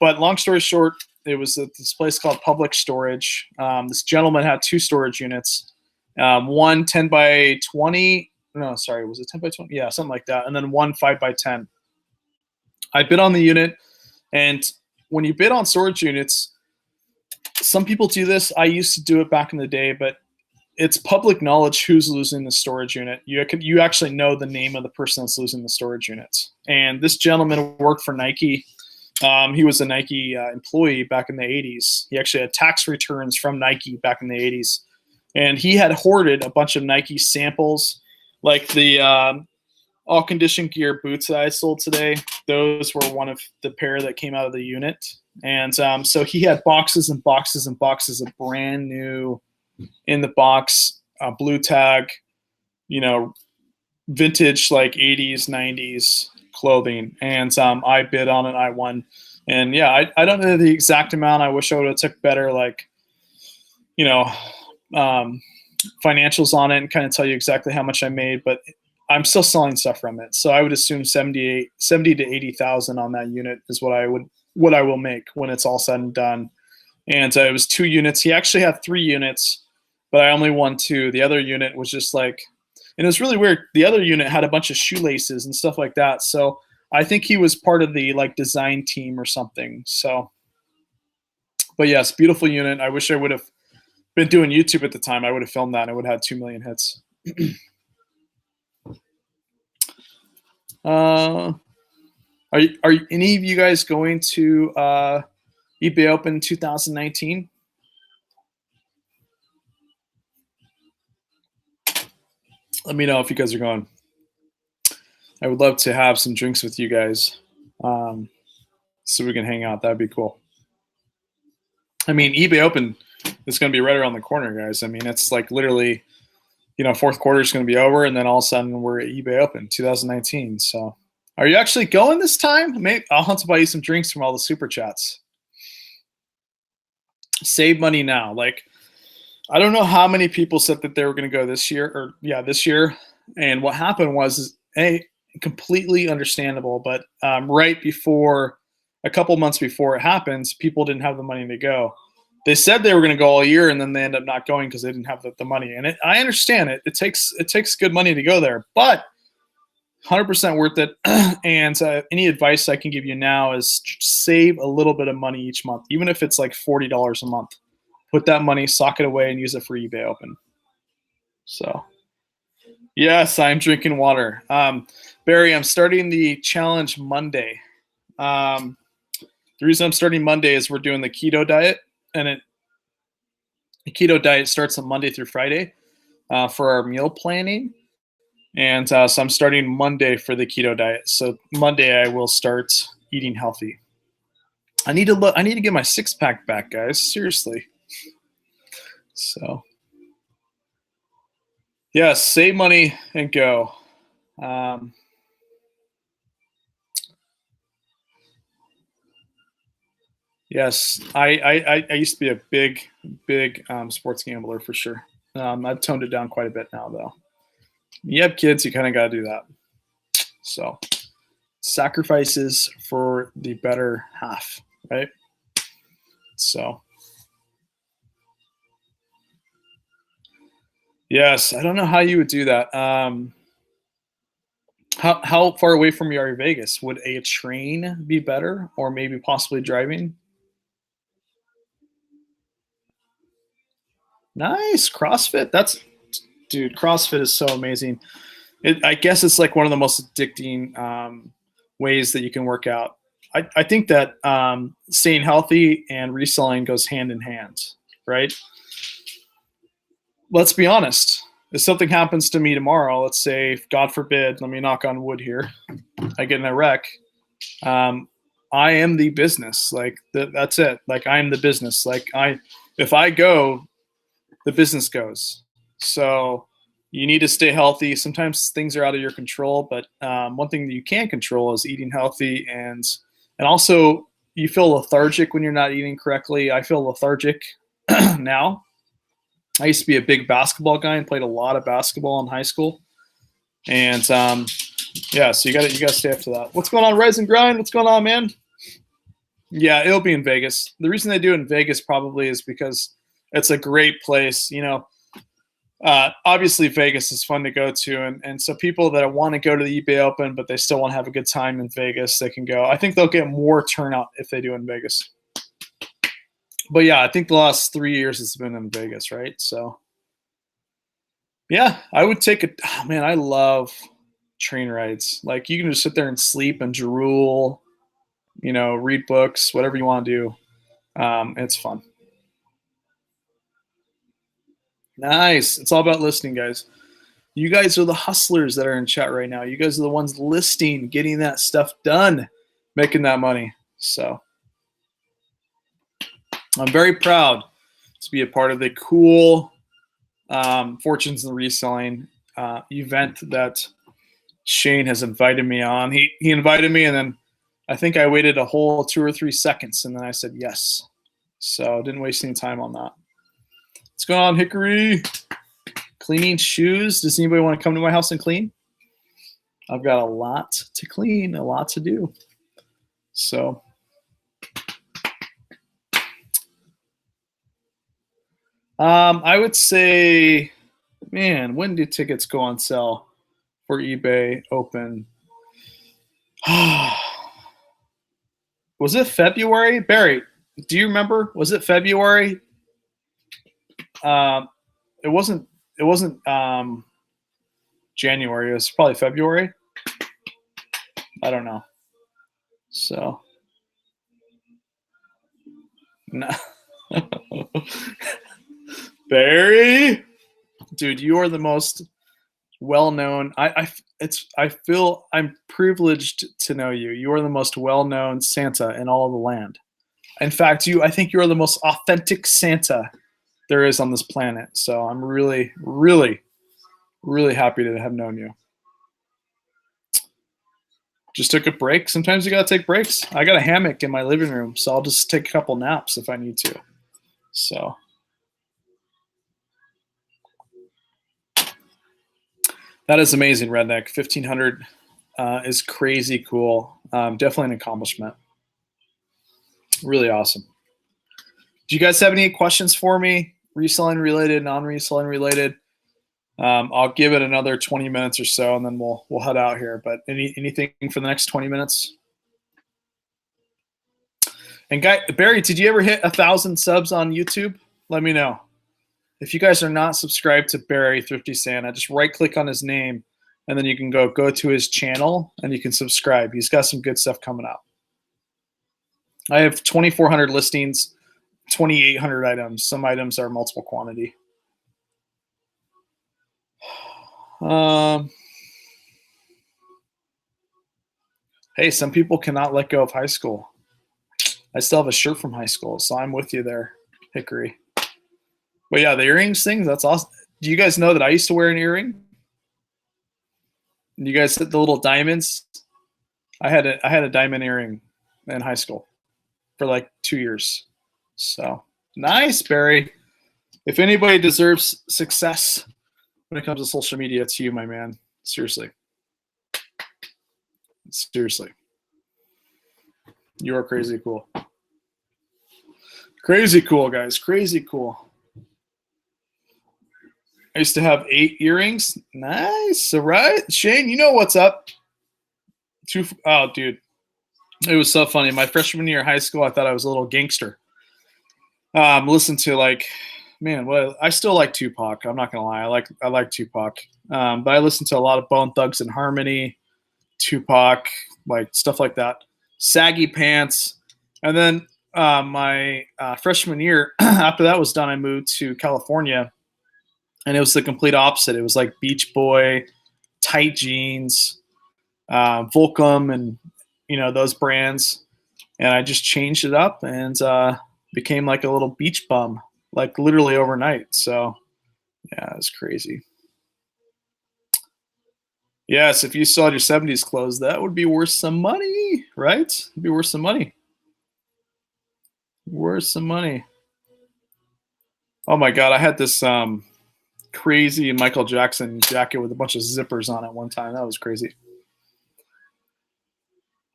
But long story short, it was at this place called Public Storage. This gentleman had 2 storage units, one 10 by 20. No, sorry, was it 10 by 20? Yeah, something like that. And then one 5 by 10. I bid on the unit, and when you bid on storage units, some people do this. I used to do it back in the day, but it's public knowledge who's losing the storage unit. You actually know the name of the person that's losing the storage units. And this gentleman worked for Nike. He was a Nike employee back in the 80s. He actually had tax returns from Nike back in the 80s. And he had hoarded a bunch of Nike samples, like the all condition gear boots that I sold today. Those were one of the pair that came out of the unit. And so he had boxes and boxes and boxes of brand new in the box, blue tag, vintage like 80s, 90s clothing. And I bid on it. I won. And yeah, I don't know the exact amount. I wish I would have took better, like, financials on it and kind of tell you exactly how much I made, but I'm still selling stuff from it. So I would assume 70 to 80,000 on that unit is what I will make when it's all said and done. And it was 2 units. He actually had 3 units, but I only won 2. The other unit was just like, and it was really weird. The other unit had a bunch of shoelaces and stuff like that. So I think he was part of the like design team or something. So, but yes, beautiful unit. I wish I would have been doing YouTube at the time. I would have filmed that and it would have had 2 million hits. Are any of you guys going to eBay Open 2019? Let me know if you guys are going. I would love to have some drinks with you guys, so we can hang out. That'd be cool. I mean, eBay Open is going to be right around the corner, guys. I mean, it's like literally, fourth quarter is going to be over, and then all of a sudden we're at eBay Open 2019. So, are you actually going this time? Maybe I'll have to buy you some drinks from all the super chats. Save money now. Like, I don't know how many people said that they were going to go this year, this year. And what happened was, completely understandable. But right before, a couple months before it happens, people didn't have the money to go. They said they were going to go all year, and then they end up not going because they didn't have the money. And I understand it. It takes good money to go there, but 100% worth it. And any advice I can give you now is save a little bit of money each month, even if it's like $40 a month. Put that money, sock it away, and use it for eBay Open. So, yes, I'm drinking water. Barry, I'm starting the challenge Monday. The reason I'm starting Monday is we're doing the keto diet, and the keto diet starts on Monday through Friday for our meal planning. And so I'm starting Monday for the keto diet. So Monday I will start eating healthy. I need to get my 6-pack back, guys. Seriously. So, yes, save money and go. Yes, I used to be a big sports gambler for sure. I've toned it down quite a bit now, though. You have kids, you kind of got to do that. So, sacrifices for the better half, right? So, yes, I don't know how you would do that. How far away from you are you, Vegas? Would a train be better, or maybe possibly driving? Nice CrossFit. Dude. CrossFit is so amazing. I guess it's like one of the most addicting ways that you can work out. I think that staying healthy and reselling goes hand in hand, right? Let's be honest. If something happens to me tomorrow, let's say, God forbid, let me knock on wood here, I get in a wreck. I am the business. Like that's it. Like I am the business. If I go, the business goes. So you need to stay healthy. Sometimes things are out of your control, but one thing that you can control is eating healthy, and also you feel lethargic when you're not eating correctly. I feel lethargic now. I used to be a big basketball guy and played a lot of basketball in high school, and yeah, so you got to stay up to that. What's going on, Rise and Grind? What's going on, man? Yeah, it'll be in Vegas. The reason they do it in Vegas probably is because it's a great place. Obviously Vegas is fun to go to, and so people that want to go to the eBay Open but they still want to have a good time in Vegas, they can go. I think they'll get more turnout if they do in Vegas. But yeah, I think the last 3 years it's been in Vegas, right? So yeah, I would take it. Oh, man, I love train rides. Like you can just sit there and sleep and drool, read books, whatever you want to do. It's fun. Nice. It's all about listening, guys. You guys are the hustlers that are in chat right now. You guys are the ones listing, getting that stuff done, making that money. So I'm very proud to be a part of the cool Fortunes in Reselling event that Shane has invited me on. He invited me, and then I think I waited a whole 2 or 3 seconds, and then I said yes. So didn't waste any time on that. What's going on, Hickory? Cleaning shoes. Does anybody want to come to my house and clean? I've got a lot to clean, a lot to do. So I would say, man, when do tickets go on sale for eBay Open? Was it February? Barry, do you remember? Was it February? It wasn't January. It was probably February. I don't know. So no. Barry, dude, you are the most well-known. I feel I'm privileged to know you. You are the most well-known Santa in all of the land. In fact, I think you are the most authentic Santa there is on this planet. So I'm really, really, really happy to have known you. Just took a break. Sometimes you gotta take breaks. I got a hammock in my living room, so I'll just take a couple naps if I need to. So that is amazing, Redneck. 1,500 is crazy cool. Definitely an accomplishment. Really awesome. Do you guys have any questions for me? Reselling related, non-reselling related? I'll give it another 20 minutes or so, and then we'll head out here. But anything for the next 20 minutes? And Barry, did you ever hit 1,000 subs on YouTube? Let me know. If you guys are not subscribed to Barry Thrifty Santa, just right-click on his name, and then you can go to his channel, and you can subscribe. He's got some good stuff coming out. I have 2,400 listings, 2,800 items. Some items are multiple quantity. Hey, some people cannot let go of high school. I still have a shirt from high school, so I'm with you there, Hickory. But yeah, the earrings thing, that's awesome. Do you guys know that I used to wear an earring? You guys hit the little diamonds? I had a diamond earring in high school for like 2 years. So nice, Barry. If anybody deserves success when it comes to social media, it's you, my man. Seriously. Seriously. You are crazy cool. Crazy cool, guys. Crazy cool. I used to have 8 earrings. Nice. All right. Shane, you know what's up. Oh, dude, it was so funny. My freshman year of high school, I thought I was a little gangster. Listen to like, man, well, I still like Tupac. I'm not gonna lie, I like Tupac. But I listened to a lot of Bone Thugs and Harmony, Tupac, like stuff like that. Saggy Pants, and then my freshman year, after that was done, I moved to California, and it was the complete opposite. It was like Beach Boy, tight jeans, Volcom, and those brands. And I just changed it up and became like a little beach bum, like literally overnight. So yeah, it's crazy. Yes, if you sold your 70s clothes, that would be worth some money, right? It'd be worth some money. Worth some money. Oh my God, I had this crazy Michael Jackson jacket with a bunch of zippers on it one time. That was crazy.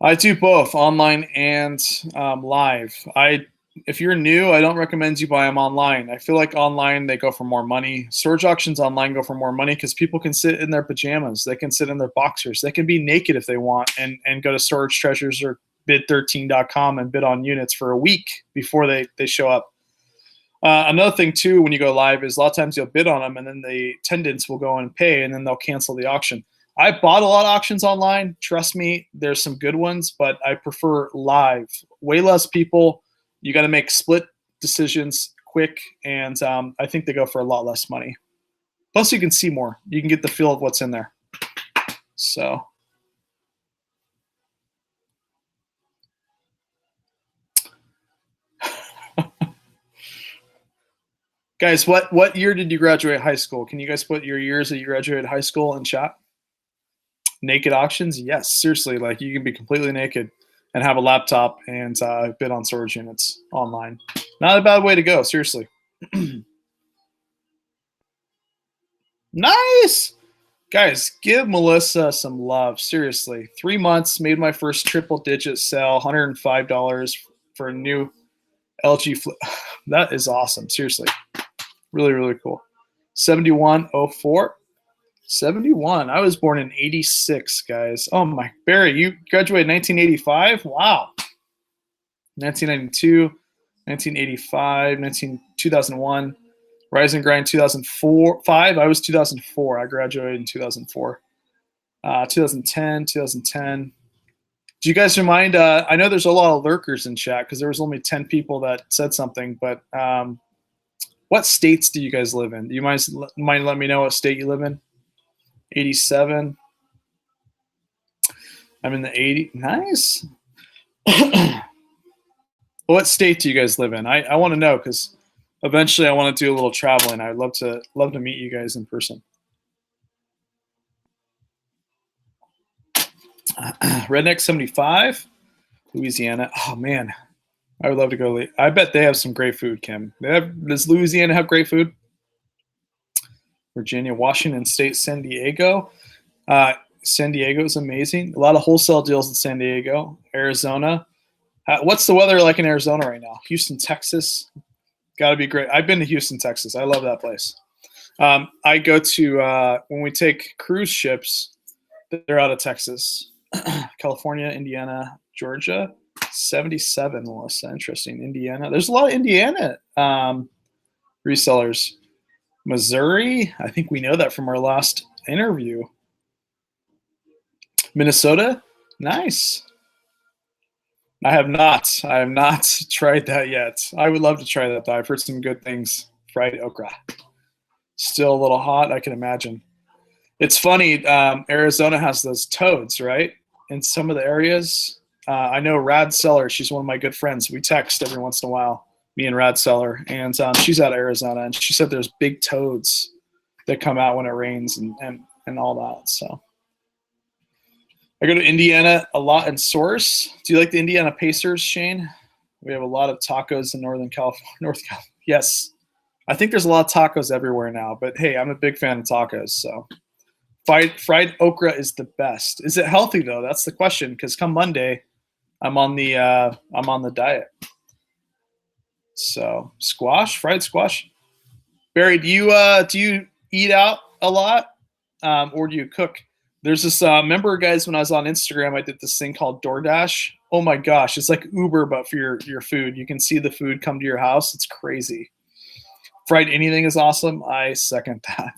I do both online and live. If you're new, I don't recommend you buy them online. I feel like online they go for more money. Storage auctions online go for more money because people can sit in their pajamas, they can sit in their boxers, they can be naked if they want, and go to Storage Treasures or bid13.com and bid on units for a week before they show up. Another thing too, when you go live, is a lot of times you'll bid on them and then the attendants will go and pay and then they'll cancel the auction. I bought a lot of auctions online. Trust me, there's some good ones, but I prefer live. Way less people. You got to make split decisions quick, and I think they go for a lot less money. Plus, you can see more. You can get the feel of what's in there. So, guys, what year did you graduate high school? Can you guys put your years that you graduated high school in chat? Naked auctions? Yes, seriously. Like you can be completely naked and have a laptop and bid on storage units online. Not a bad way to go, seriously. Nice! Guys, give Melissa some love, seriously. 3 months, made my first triple digit sale, $105 for a new LG flip. That is awesome, seriously. Really, really cool. 7104. 71. I was born in 86, guys. Oh my, Barry, you graduated 1985? Wow. 1992, 1985, 2001. Rise and Grind 2004, 5. I was 2004. I graduated in 2004. 2010, 2010. Do you guys remind? I know there's a lot of lurkers in chat because there was only 10 people that said something. But what states do you guys live in? Do you mind letting me know what state you live in? 87. I'm in the 80. Nice. What state do you guys live in? I want to know because eventually I want to do a little traveling. I'd love to meet you guys in person. Redneck 75, Louisiana. Oh man, I would love to go. I bet they have some great food, Kim. Does Louisiana have great food? Virginia, Washington State, San Diego. San Diego is amazing. A lot of wholesale deals in San Diego. Arizona. What's the weather like in Arizona right now? Houston, Texas. Got to be great. I've been to Houston, Texas. I love that place. I go to when we take cruise ships, they're out of Texas. California, Indiana, Georgia. 77, Melissa. Interesting. Indiana. There's a lot of Indiana resellers. Missouri. I think we know that from our last interview. Minnesota. Nice. I have not tried that yet. I would love to try that though. I've heard some good things. Fried okra. Still a little hot, I can imagine. It's funny, Arizona has those toads, right? In some of the areas. I know Rad Seller, she's one of my good friends. We text every once in a while, me and Rad Seller, and she's out of Arizona, and she said there's big toads that come out when it rains and all that. So I go to Indiana a lot in Source. Do you like the Indiana Pacers, Shane? We have a lot of tacos in North California. Yes. I think there's a lot of tacos everywhere now, but hey, I'm a big fan of tacos. So fried okra is the best. Is it healthy though? That's the question. Because come Monday, I'm on the diet. So fried squash. Barry, do you eat out a lot, or do you cook? There's this remember, guys, when I was on Instagram, I did this thing called DoorDash. Oh my gosh, it's like Uber but for your food. You can see the food come to your house. It's crazy. Fried anything is awesome. I second that.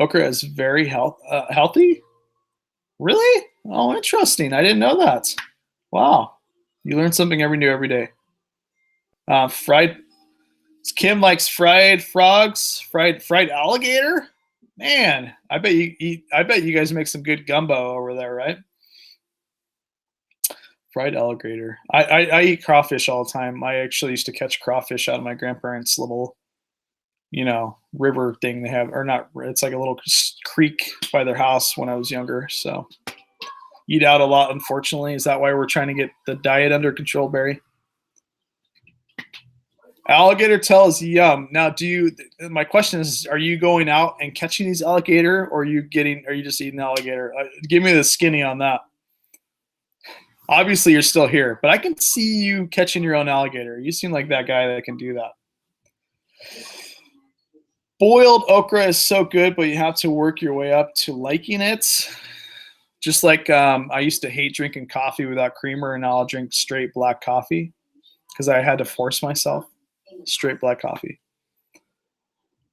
Okra is very healthy. Really? Oh, interesting. I didn't know that. Wow, you learn something every day. Fried. Kim likes fried frogs, fried alligator. Man, I bet you guys make some good gumbo over there, right? Fried alligator. I eat crawfish all the time. I actually used to catch crawfish out of my grandparents' little, river thing they have, or not. It's like a little creek by their house when I was younger. So eat out a lot, unfortunately. Is that why we're trying to get the diet under control, Barry? Alligator tail is yum. Now, my question is, are you going out and catching these alligator, or are you just eating alligator? Give me the skinny on that. Obviously, you're still here, but I can see you catching your own alligator. You seem like that guy that can do that. Boiled okra is so good, but you have to work your way up to liking it. Just like I used to hate drinking coffee without creamer, and now I'll drink straight black coffee because I had to force myself. Straight black coffee.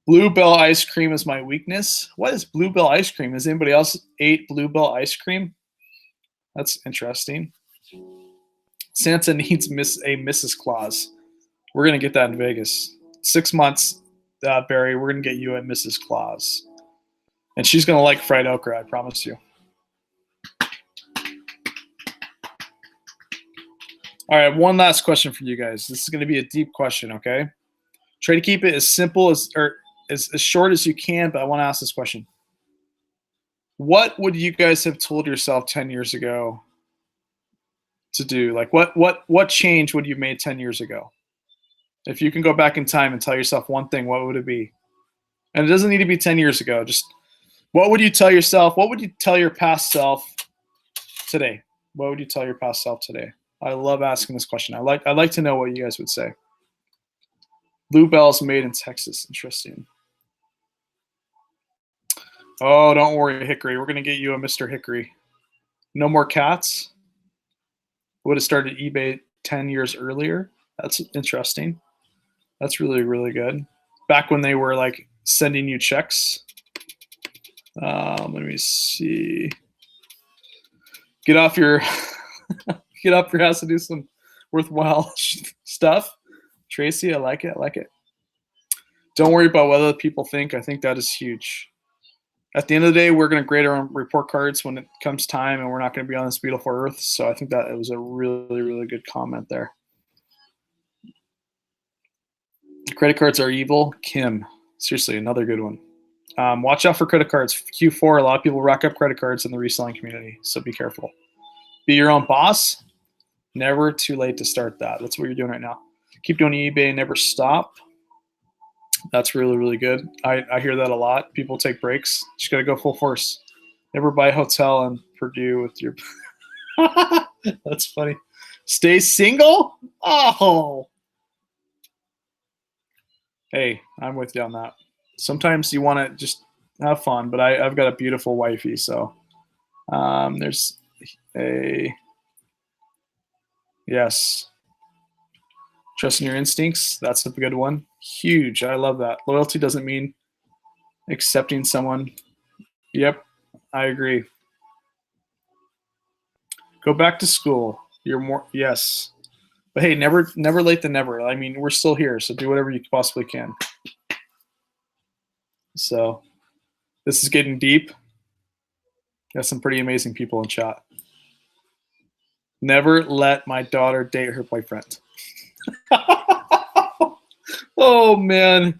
Bluebell ice cream is my weakness. What is Bluebell ice cream? Has anybody else ate Bluebell ice cream? That's interesting. Santa needs a Mrs. Claus. We're going to get that in Vegas. 6 months, Barry, we're going to get you a Mrs. Claus. And she's going to like fried okra, I promise you. All right, one last question for you guys. This is going to be a deep question, okay? Try to keep it as simple or as short as you can, but I want to ask this question. What would you guys have told yourself 10 years ago to do? Like what change would you have made 10 years ago? If you can go back in time and tell yourself one thing, what would it be? And it doesn't need to be 10 years ago. Just what would you tell yourself? What would you tell your past self today? What would you tell your past self today? I love asking this question. I'd like to know what you guys would say. Bluebell's made in Texas. Interesting. Oh, don't worry, Hickory. We're going to get you a Mr. Hickory. No more cats. Would have started eBay 10 years earlier. That's interesting. That's really, really good. Back when they were like sending you checks. Let me see. Get off your ass to do some worthwhile stuff. Tracy, I like it. Don't worry about what other people think. I think that is huge. At the end of the day, we're going to grade our own report cards when it comes time, and we're not going to be on this beautiful earth. So I think that it was a really, really good comment there. Credit cards are evil. Kim, seriously, another good one. Watch out for credit cards. Q4, a lot of people rack up credit cards in the reselling community, so be careful. Be your own boss. Never too late to start that. That's what you're doing right now. Keep doing eBay, never stop. That's really, really good. I hear that a lot. People take breaks. Just got to go full force. Never buy a hotel in Purdue with your... That's funny. Stay single? Oh. Hey, I'm with you on that. Sometimes you want to just have fun, but I've got a beautiful wifey, so there's a... Yes. Trusting your instincts. That's a good one. Huge. I love that. Loyalty doesn't mean accepting someone. Yep, I agree. Go back to school. You're more, yes. But hey, never late than never. I mean, we're still here, so do whatever you possibly can. So this is getting deep. Got some pretty amazing people in chat. Never let my daughter date her boyfriend. Oh man,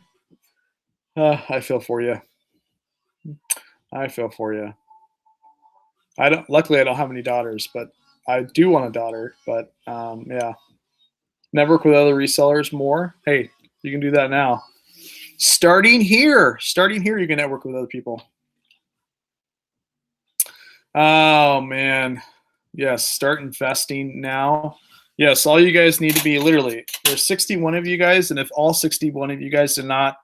I feel for you. Luckily, I don't have any daughters, but I do want a daughter. But yeah, network with other resellers more. Hey, you can do that now. Starting here, you can network with other people. Oh man, yes, start investing now. Yes, all you guys need to be literally, there's 61 of you guys, and if all 61 of you guys did not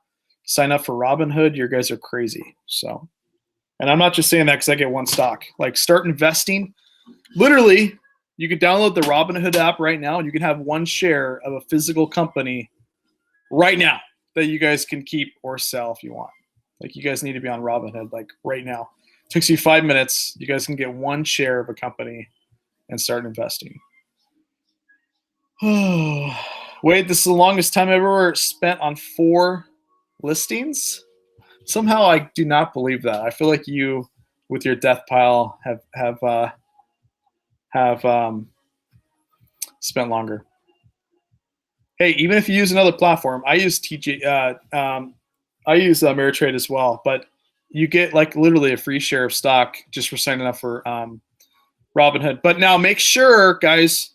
sign up for Robinhood, you guys are crazy. So And I'm not just saying that because I get one stock. Like, start investing. Literally, you can download the Robinhood app right now, and you can have one share of a physical company right now that you guys can keep or sell if you want. Like, you guys need to be on Robinhood, like, right now. It takes you 5 minutes. You guys can get one share of a company and start investing. Wait, this is the longest time I've ever spent on 4 listings? Somehow I do not believe that. I feel like you, with your death pile, have spent longer. Hey, even if you use another platform, I use I use Ameritrade as well, but you get like literally a free share of stock just for signing up for Robinhood. But now make sure, guys,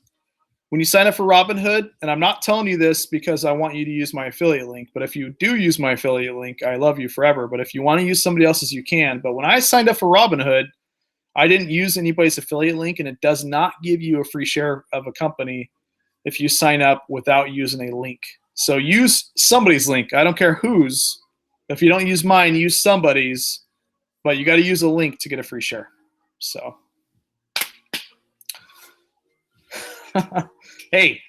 when you sign up for Robinhood, and I'm not telling you this because I want you to use my affiliate link, but if you do use my affiliate link, I love you forever. But if you want to use somebody else's, you can. But when I signed up for Robinhood, I didn't use anybody's affiliate link, and it does not give you a free share of a company if you sign up without using a link. So use somebody's link. I don't care whose. If you don't use mine, use somebody's. But you got to use a link to get a free share. So. Hey,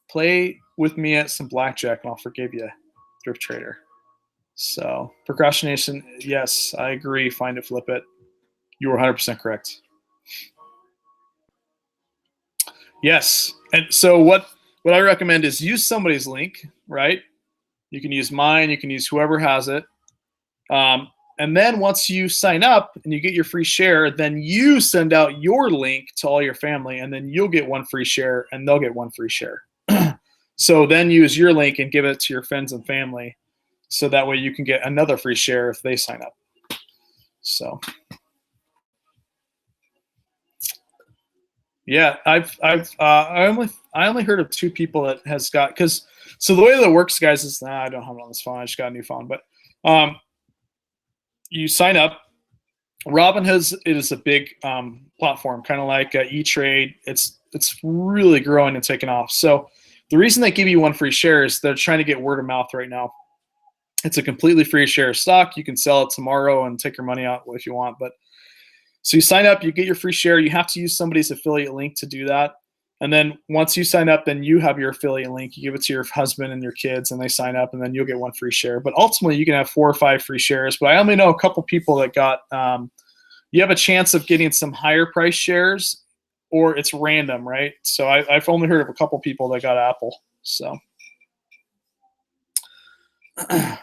play with me at some blackjack and I'll forgive you, thrift trader. So procrastination, yes, I agree. Find it, flip it. You were 100% correct. Yes, and so what I recommend is use somebody's link, right? You can use mine. You can use whoever has it. And then once you sign up and you get your free share, then you send out your link to all your family, and then you'll get one free share and they'll get one free share. So then use your link and give it to your friends and family, so that way you can get another free share if they sign up. So yeah, I only heard of 2 people that has got, because so the way that it works, guys, is I don't have it on this phone. I just got a new phone, but you sign up. Robinhood is a big platform, kind of like E-Trade. It's really growing and taking off. So the reason they give you one free share is they're trying to get word of mouth right now. It's a completely free share of stock. You can sell it tomorrow and take your money out if you want. But so you sign up, you get your free share. You have to use somebody's affiliate link to do that. And then once you sign up, then you have your affiliate link. You give it to your husband and your kids, and they sign up, and then you'll get one free share. But ultimately, you can have 4 or 5 free shares. But I only know a couple people that got you have a chance of getting some higher price shares, or it's random, right? So I've only heard of a couple people that got Apple. So, we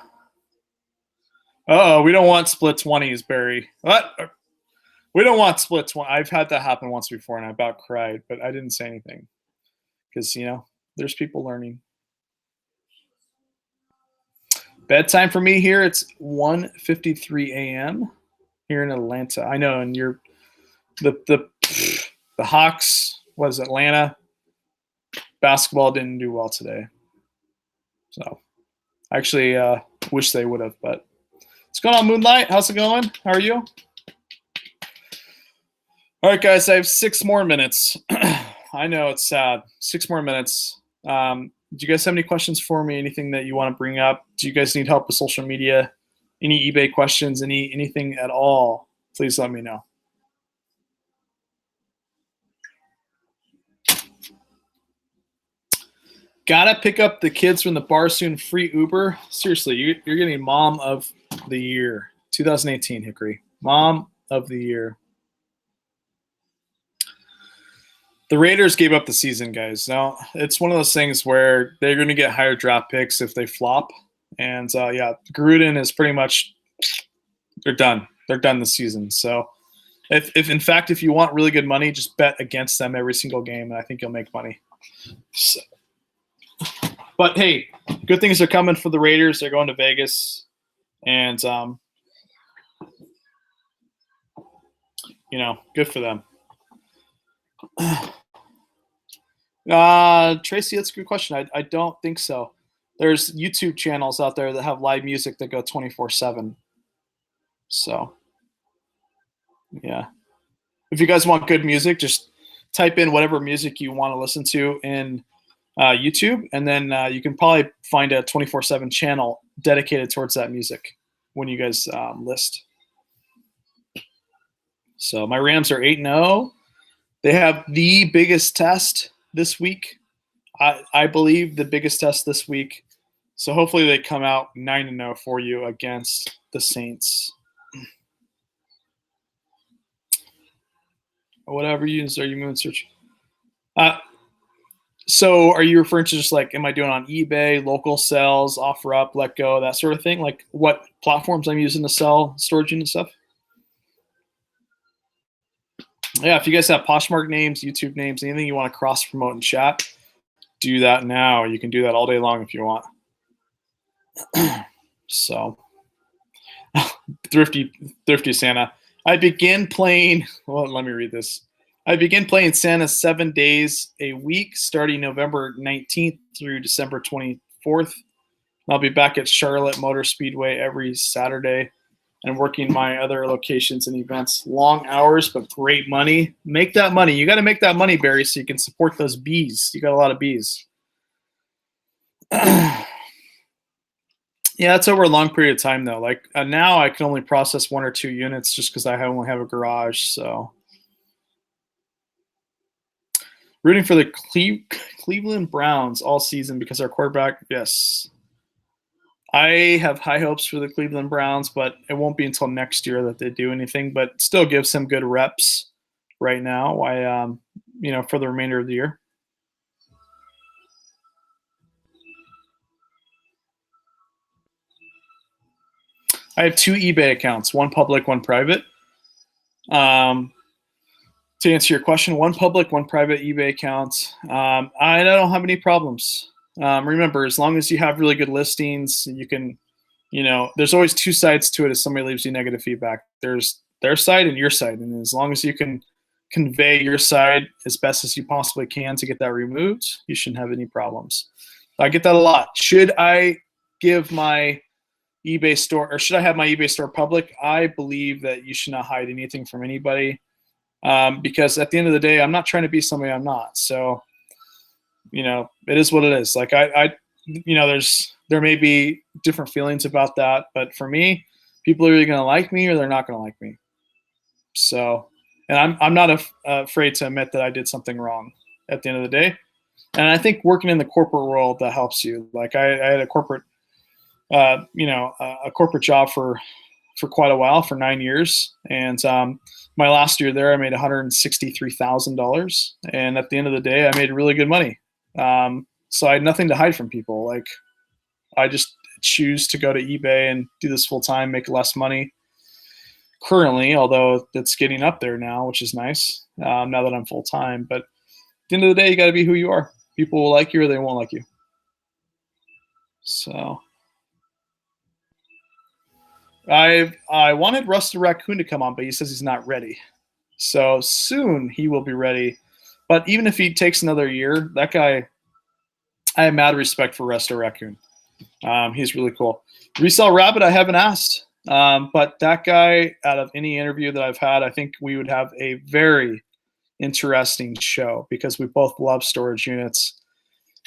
don't want split 20s, Barry. What? We don't want split 20. I've had that happen once before, and I about cried, but I didn't say anything because, there's people learning. Bedtime for me here, it's 1:53 a.m. here in Atlanta. I know, and you're the Hawks was Atlanta. Basketball didn't do well today. So I actually wish they would have, but what's going on, Moonlight? How's it going? How are you? All right, guys, I have 6 more minutes. I know it's sad. 6 more minutes. Do you guys have any questions for me? Anything that you want to bring up? Do you guys need help with social media? Any eBay questions? Anything at all? Please let me know. Gotta pick up the kids from the bar soon. Free Uber. Seriously, you're getting Mom of the Year. 2018, Hickory. Mom of the Year. The Raiders gave up the season, guys. Now, it's one of those things where they're going to get higher draft picks if they flop. And, yeah, Gruden is pretty much – they're done. They're done this season. So, if in fact, if you want really good money, just bet against them every single game, and I think you'll make money. So, but, hey, good things are coming for the Raiders. They're going to Vegas. And, good for them. Tracy, that's a good question. I don't think so. There's YouTube channels out there that have live music that go 24/7. So, yeah. If you guys want good music, just type in whatever music you want to listen to in YouTube, and then you can probably find a 24/7 channel dedicated towards that music when you guys list. So my Rams are 8-0. They have the biggest test this week. I believe the biggest test this week. So hopefully they come out 9-0 for you against the Saints. Whatever use are you moving search? So are you referring to just like, am I doing on eBay, local sales, offer up, let go, that sort of thing? Like what platforms I'm using to sell storage unit stuff? Yeah, if you guys have Poshmark names, YouTube names, anything you want to cross promote in chat, do that now. You can do that all day long if you want. So, thrifty Santa. I begin playing. Well, let me read this. I begin playing Santa 7 days a week, starting November 19th through December 24th. I'll be back at Charlotte Motor Speedway every Saturday and working my other locations and events. Long hours, but great money. Make that money. You got to make that money, Barry, so you can support those bees. You got a lot of bees. Yeah, it's over a long period of time, though. Like now I can only process 1 or 2 units just because I only have a garage. So rooting for the Cleveland Browns all season because our quarterback, yes. I have high hopes for the Cleveland Browns, but it won't be until next year that they do anything. But still give some good reps right now. For the remainder of the year. I have 2 eBay accounts, one public, one private. To answer your question, one public, one private eBay account. I don't have any problems. Remember, as long as you have really good listings, you can, there's always 2 sides to it if somebody leaves you negative feedback. There's their side and your side. And as long as you can convey your side as best as you possibly can to get that removed, you shouldn't have any problems. I get that a lot. Should I give my eBay store, or should I have my eBay store public? I believe that you should not hide anything from anybody, because at the end of the day, I'm not trying to be somebody I'm not. So, it is what it is. Like there may be different feelings about that, but for me, people are either going to like me or they're not going to like me. So, and I'm not afraid to admit that I did something wrong at the end of the day. And I think working in the corporate world, that helps you. Like I had a corporate, a corporate job for quite a while, for 9 years. And my last year there, I made $163,000. And at the end of the day, I made really good money. So I had nothing to hide from people. Like I just choose to go to eBay and do this full time, make less money currently, although it's getting up there now, which is nice, now that I'm full time. But at the end of the day, you got to be who you are. People will like you or they won't like you. So I wanted Rusty Raccoon to come on, but he says he's not ready. So soon he will be ready. But even if he takes another year, that guy, I have mad respect for Rusty Raccoon. He's really cool. Resell Rabbit, I haven't asked. But that guy, out of any interview that I've had, I think we would have a very interesting show because we both love storage units.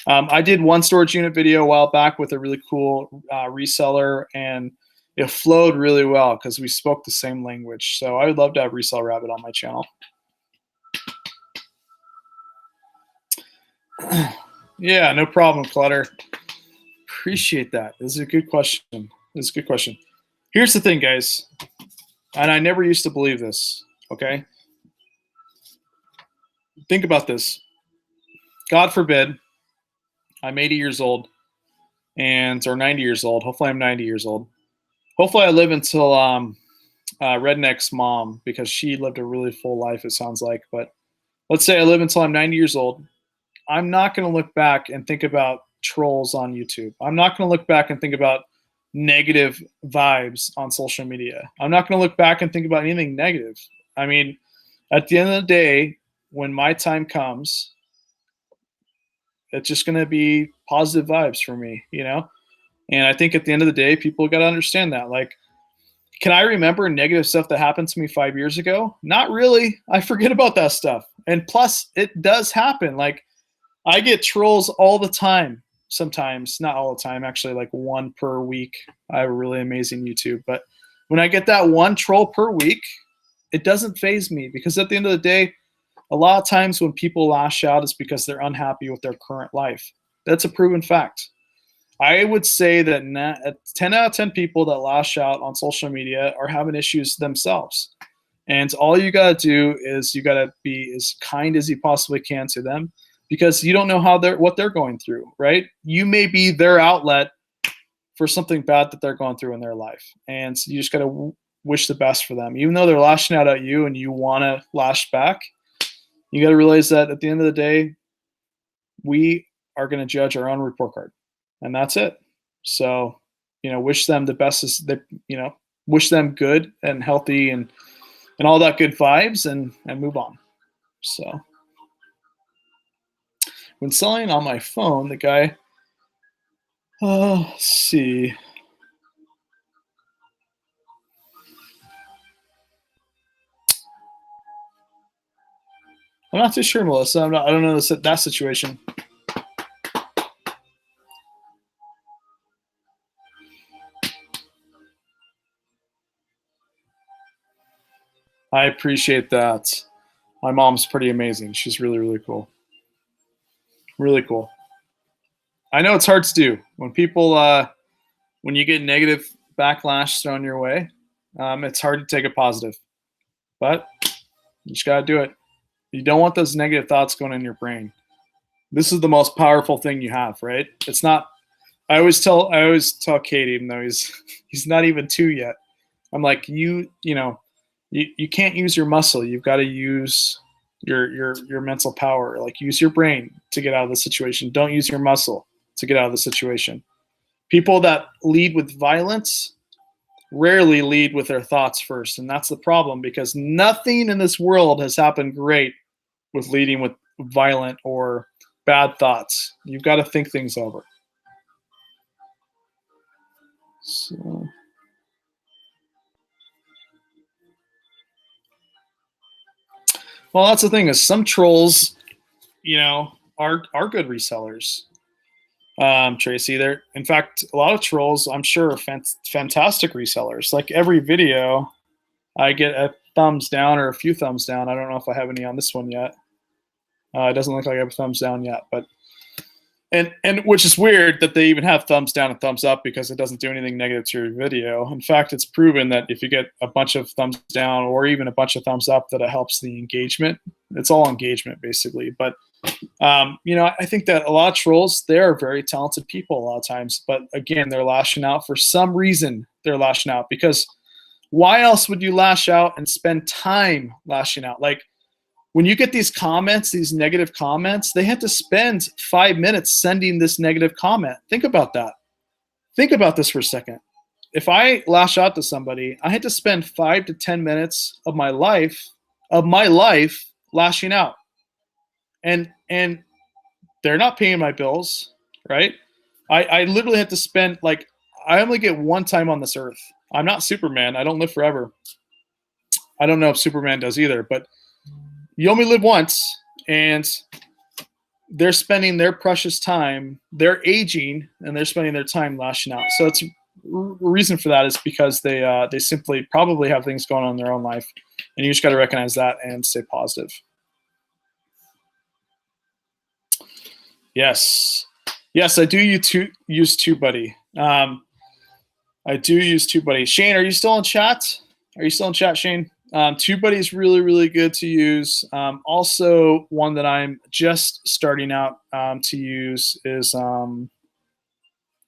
I did one storage unit video a while back with a really cool reseller, and it flowed really well because we spoke the same language. So I would love to have Resell Rabbit on my channel. Yeah, no problem, Clutter. Appreciate that. This is a good question. Here's the thing, guys, and I never used to believe this, okay? Think about this. God forbid, I'm 80 years old, or 90 years old. Hopefully I'm 90 years old. Hopefully I live until Redneck's mom, because she lived a really full life, it sounds like. But let's say I live until I'm 90 years old. I'm not going to look back and think about trolls on YouTube. I'm not going to look back and think about negative vibes on social media. I'm not going to look back and think about anything negative. I mean, at the end of the day, when my time comes, it's just going to be positive vibes for me, And I think at the end of the day, people got to understand that. Like, can I remember negative stuff that happened to me 5 years ago? Not really. I forget about that stuff. And plus, it does happen. Like, I get trolls all the time. Sometimes, not all the time, actually, like 1 per week. I have a really amazing YouTube. But when I get that 1 troll per week, It doesn't faze me, because at the end of the day, a lot of times when people lash out, it's because they're unhappy with their current life. That's a proven fact. I would say that 10 out of 10 people that lash out on social media are having issues themselves. And all you got to do is you got to be as kind as you possibly can to them, because you don't know what they're going through, right? You may be their outlet for something bad that they're going through in their life. And you just got to wish the best for them. Even though they're lashing out at you and you want to lash back, you got to realize that at the end of the day, we are going to judge our own report card, and that's it. So, wish them the best, wish them good and healthy and all that good vibes, and move on. So when selling on my phone, the guy, let's see. I'm not too sure, Melissa. I don't know that situation. I appreciate that. My mom's pretty amazing. She's really, really cool. Really cool. I know it's hard to do when people, when you get negative backlash thrown your way. It's hard to take a positive, but you just gotta do it. You don't want those negative thoughts going in your brain. This is the most powerful thing you have, right? It's not. I always tell Kate, even though he's not even 2 yet. I'm like, you can't use your muscle. You've got to use your mental power. Like, use your brain to get out of the situation. Don't use your muscle to get out of the situation. People that lead with violence rarely lead with their thoughts first, and that's the problem, because nothing in this world has happened great with leading with violent or bad thoughts. You've got to think things over. So, well, that's the thing, is some trolls, are good resellers. Tracy, in fact, a lot of trolls, I'm sure, are fantastic resellers. Like, every video, I get a thumbs down or a few thumbs down. I don't know if I have any on this one yet. It doesn't look like I have a thumbs down yet, but and which is weird that they even have thumbs down and thumbs up, because it doesn't do anything negative to your video. In fact, it's proven that if you get a bunch of thumbs down or even a bunch of thumbs up, that it helps the engagement. It's all engagement, basically. But I think that a lot of trolls, they are very talented people a lot of times, but again, they're lashing out for some reason. They're lashing out because why else would you lash out and spend time lashing out? Like, when you get these comments, these negative comments, they had to spend 5 minutes sending this negative comment. Think about that. Think about this for a second. If I lash out to somebody, I had to spend 5 to 10 minutes of my life lashing out. And they're not paying my bills, right? I literally had to spend, like, I only get one time on this earth. I'm not Superman. I don't live forever. I don't know if Superman does either, but you only live once, and they're spending their precious time. They're aging, and they're spending their time lashing out. So it's reason for that is because they simply probably have things going on in their own life, and you just got to recognize that and stay positive. Yes, I do use TubeBuddy. I do use TubeBuddy. Shane, are you still in chat? Shane? TubeBuddy is really, really good to use. Also, one that I'm just starting out to use is,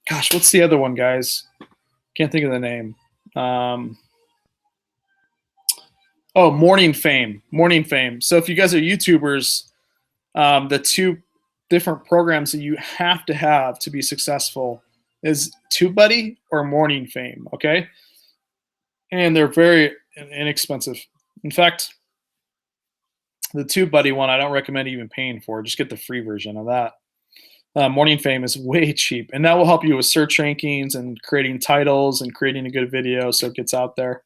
gosh, what's the other one, guys? Can't think of the name. Morning Fame. So if you guys are YouTubers, the two different programs that you have to be successful is TubeBuddy or Morning Fame, okay? And they're very inexpensive. In fact, the TubeBuddy one, I don't recommend even paying for. Just get the free version of that. Morning Fame is way cheap, and that will help you with search rankings and creating titles and creating a good video so it gets out there.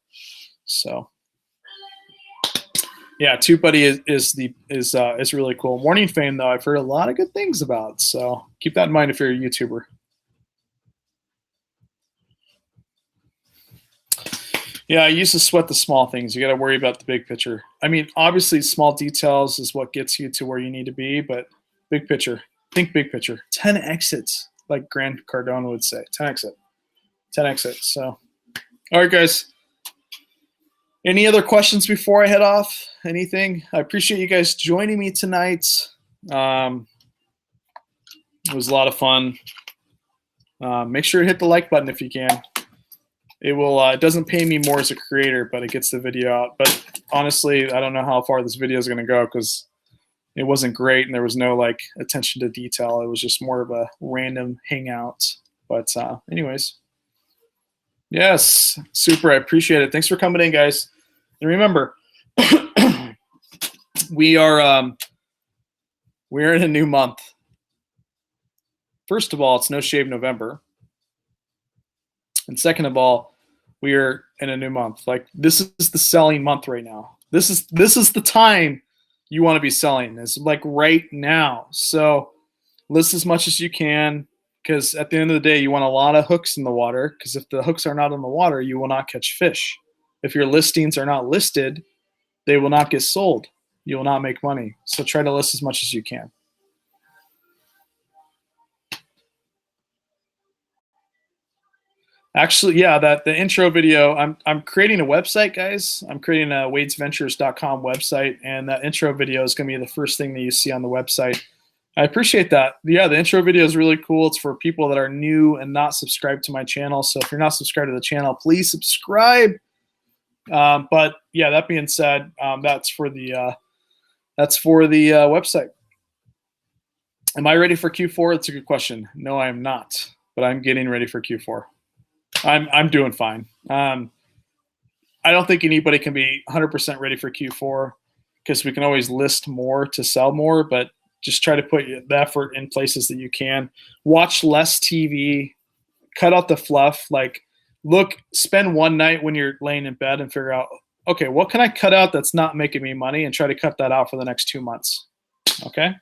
So, yeah, TubeBuddy is really cool. Morning Fame, though, I've heard a lot of good things about, so keep that in mind if you're a YouTuber. Yeah, I used to sweat the small things. You got to worry about the big picture. I mean, obviously, small details is what gets you to where you need to be, but big picture. Think big picture. 10 exits, like Grant Cardone would say. 10 exit. 10 exits. So, all right, guys. Any other questions before I head off? Anything? I appreciate you guys joining me tonight. It was a lot of fun. Make sure to hit the like button if you can. It will. It doesn't pay me more as a creator, but it gets the video out. But honestly, I don't know how far this video is going to go because it wasn't great and there was no like attention to detail. It was just more of a random hangout. But anyways, yes, super. I appreciate it. Thanks for coming in, guys. And remember, we're in a new month. First of all, it's No Shave November. And second of all, we are in a new month. Like this is the selling month right now. This is the time you want to be selling. It's like right now. So list as much as you can because at the end of the day, you want a lot of hooks in the water because if the hooks are not in the water, you will not catch fish. If your listings are not listed, they will not get sold. You will not make money. So try to list as much as you can. Actually, yeah, the intro video, I'm creating a website, guys. I'm creating a wadesventures.com website, and that intro video is going to be the first thing that you see on the website. I appreciate that. Yeah, the intro video is really cool. It's for people that are new and not subscribed to my channel. So if you're not subscribed to the channel, please subscribe. But yeah, that being said, that's for the website. Am I ready for Q4? That's a good question. No, I am not, but I'm getting ready for Q4. I'm doing fine. I don't think anybody can be 100% ready for Q4 because we can always list more to sell more, but just try to put the effort in places that you can. Watch less TV, cut out the fluff. Like, spend one night when you're laying in bed and figure out, okay, what can I cut out that's not making me money, and try to cut that out for the next 2 months. Okay?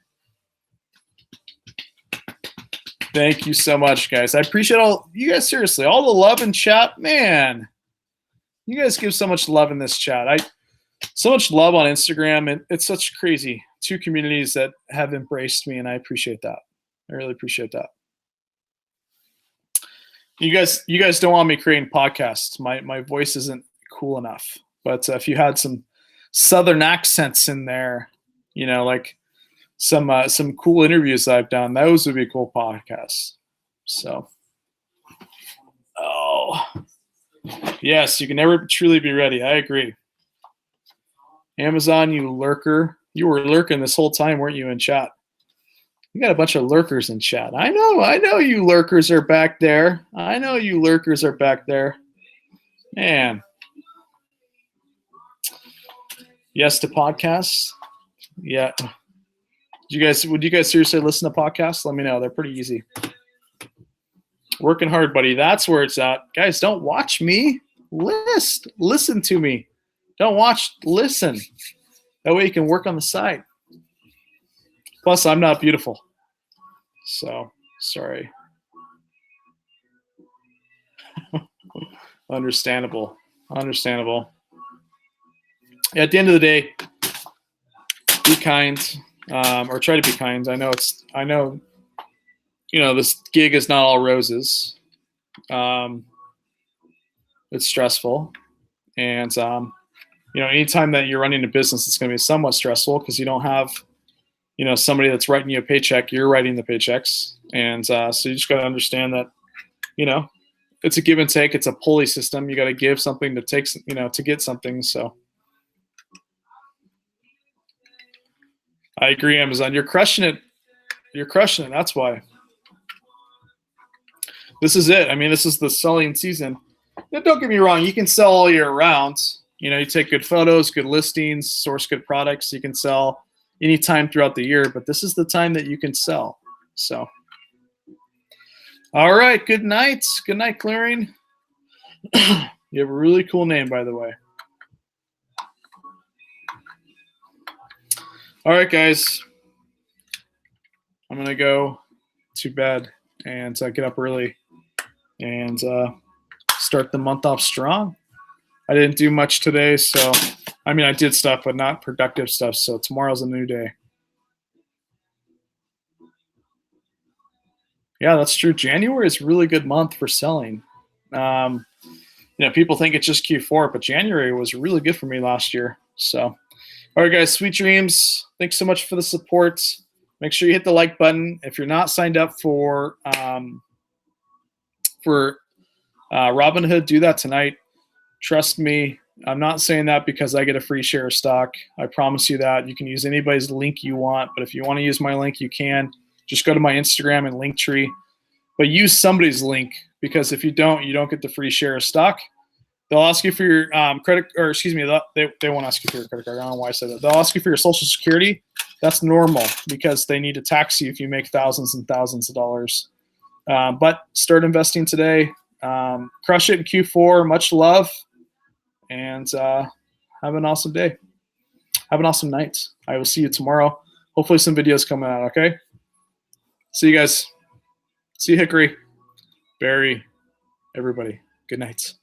Thank you so much, guys. I appreciate all you guys. Seriously, all the love in chat, man. You guys give so much love in this chat. So much love on Instagram, and it's such crazy. 2 communities that have embraced me, and I appreciate that. I really appreciate that. You guys don't want me creating podcasts. My voice isn't cool enough. But if you had some Southern accents in there, like some cool interviews I've done, those would be cool podcasts. So, yes, you can never truly be ready. I agree. Amazon, you lurker. You were lurking this whole time, weren't you, in chat? You got a bunch of lurkers in chat. I know you lurkers are back there. I know you lurkers are back there. Man. Yes to podcasts? Yeah. Would you guys seriously listen to podcasts? Let me know. They're pretty easy. Working hard, buddy. That's where it's at. Guys, don't watch me. Listen to me. Don't watch, listen. That way you can work on the side. Plus, I'm not beautiful. So, sorry. Understandable. Understandable. At the end of the day, be kind, or try to be kind. I know, this gig is not all roses. It's stressful. And, anytime that you're running a business, it's going to be somewhat stressful because you don't have, somebody that's writing you a paycheck. You're writing the paychecks. And so you just got to understand that, it's a give and take. It's a pulley system. You got to give something to take, to get something. So I agree, Amazon. You're crushing it. You're crushing it. That's why. This is it. I mean, this is the selling season. Now, don't get me wrong. You can sell all year round. You take good photos, good listings, source good products. You can sell anytime throughout the year, but this is the time that you can sell. So, all right. Good night. Good night, Clearing. You have a really cool name, by the way. All right, guys. I'm going to go to bed and get up early and start the month off strong. I didn't do much today, so I mean I did stuff, but not productive stuff. So tomorrow's a new day. Yeah, that's true. January is a really good month for selling. People think it's just Q4, but January was really good for me last year. So, all right, guys, sweet dreams. Thanks so much for the support. Make sure you hit the like button. If you're not signed up for Robinhood, do that tonight. Trust me, I'm not saying that because I get a free share of stock. I promise you that. You can use anybody's link you want, but if you want to use my link, you can. Just go to my Instagram and Linktree. But use somebody's link, because if you don't get the free share of stock. They'll ask you for your credit, or excuse me, they won't ask you for your credit card. I don't know why I said that. They'll ask you for your Social Security. That's normal because they need to tax you if you make thousands and thousands of dollars. But start investing today. Crush it in Q4. Much love, and have an awesome day. Have an awesome night. I will see you tomorrow. Hopefully some videos coming out, okay? See you guys. See you, Hickory, Barry, everybody. Good night.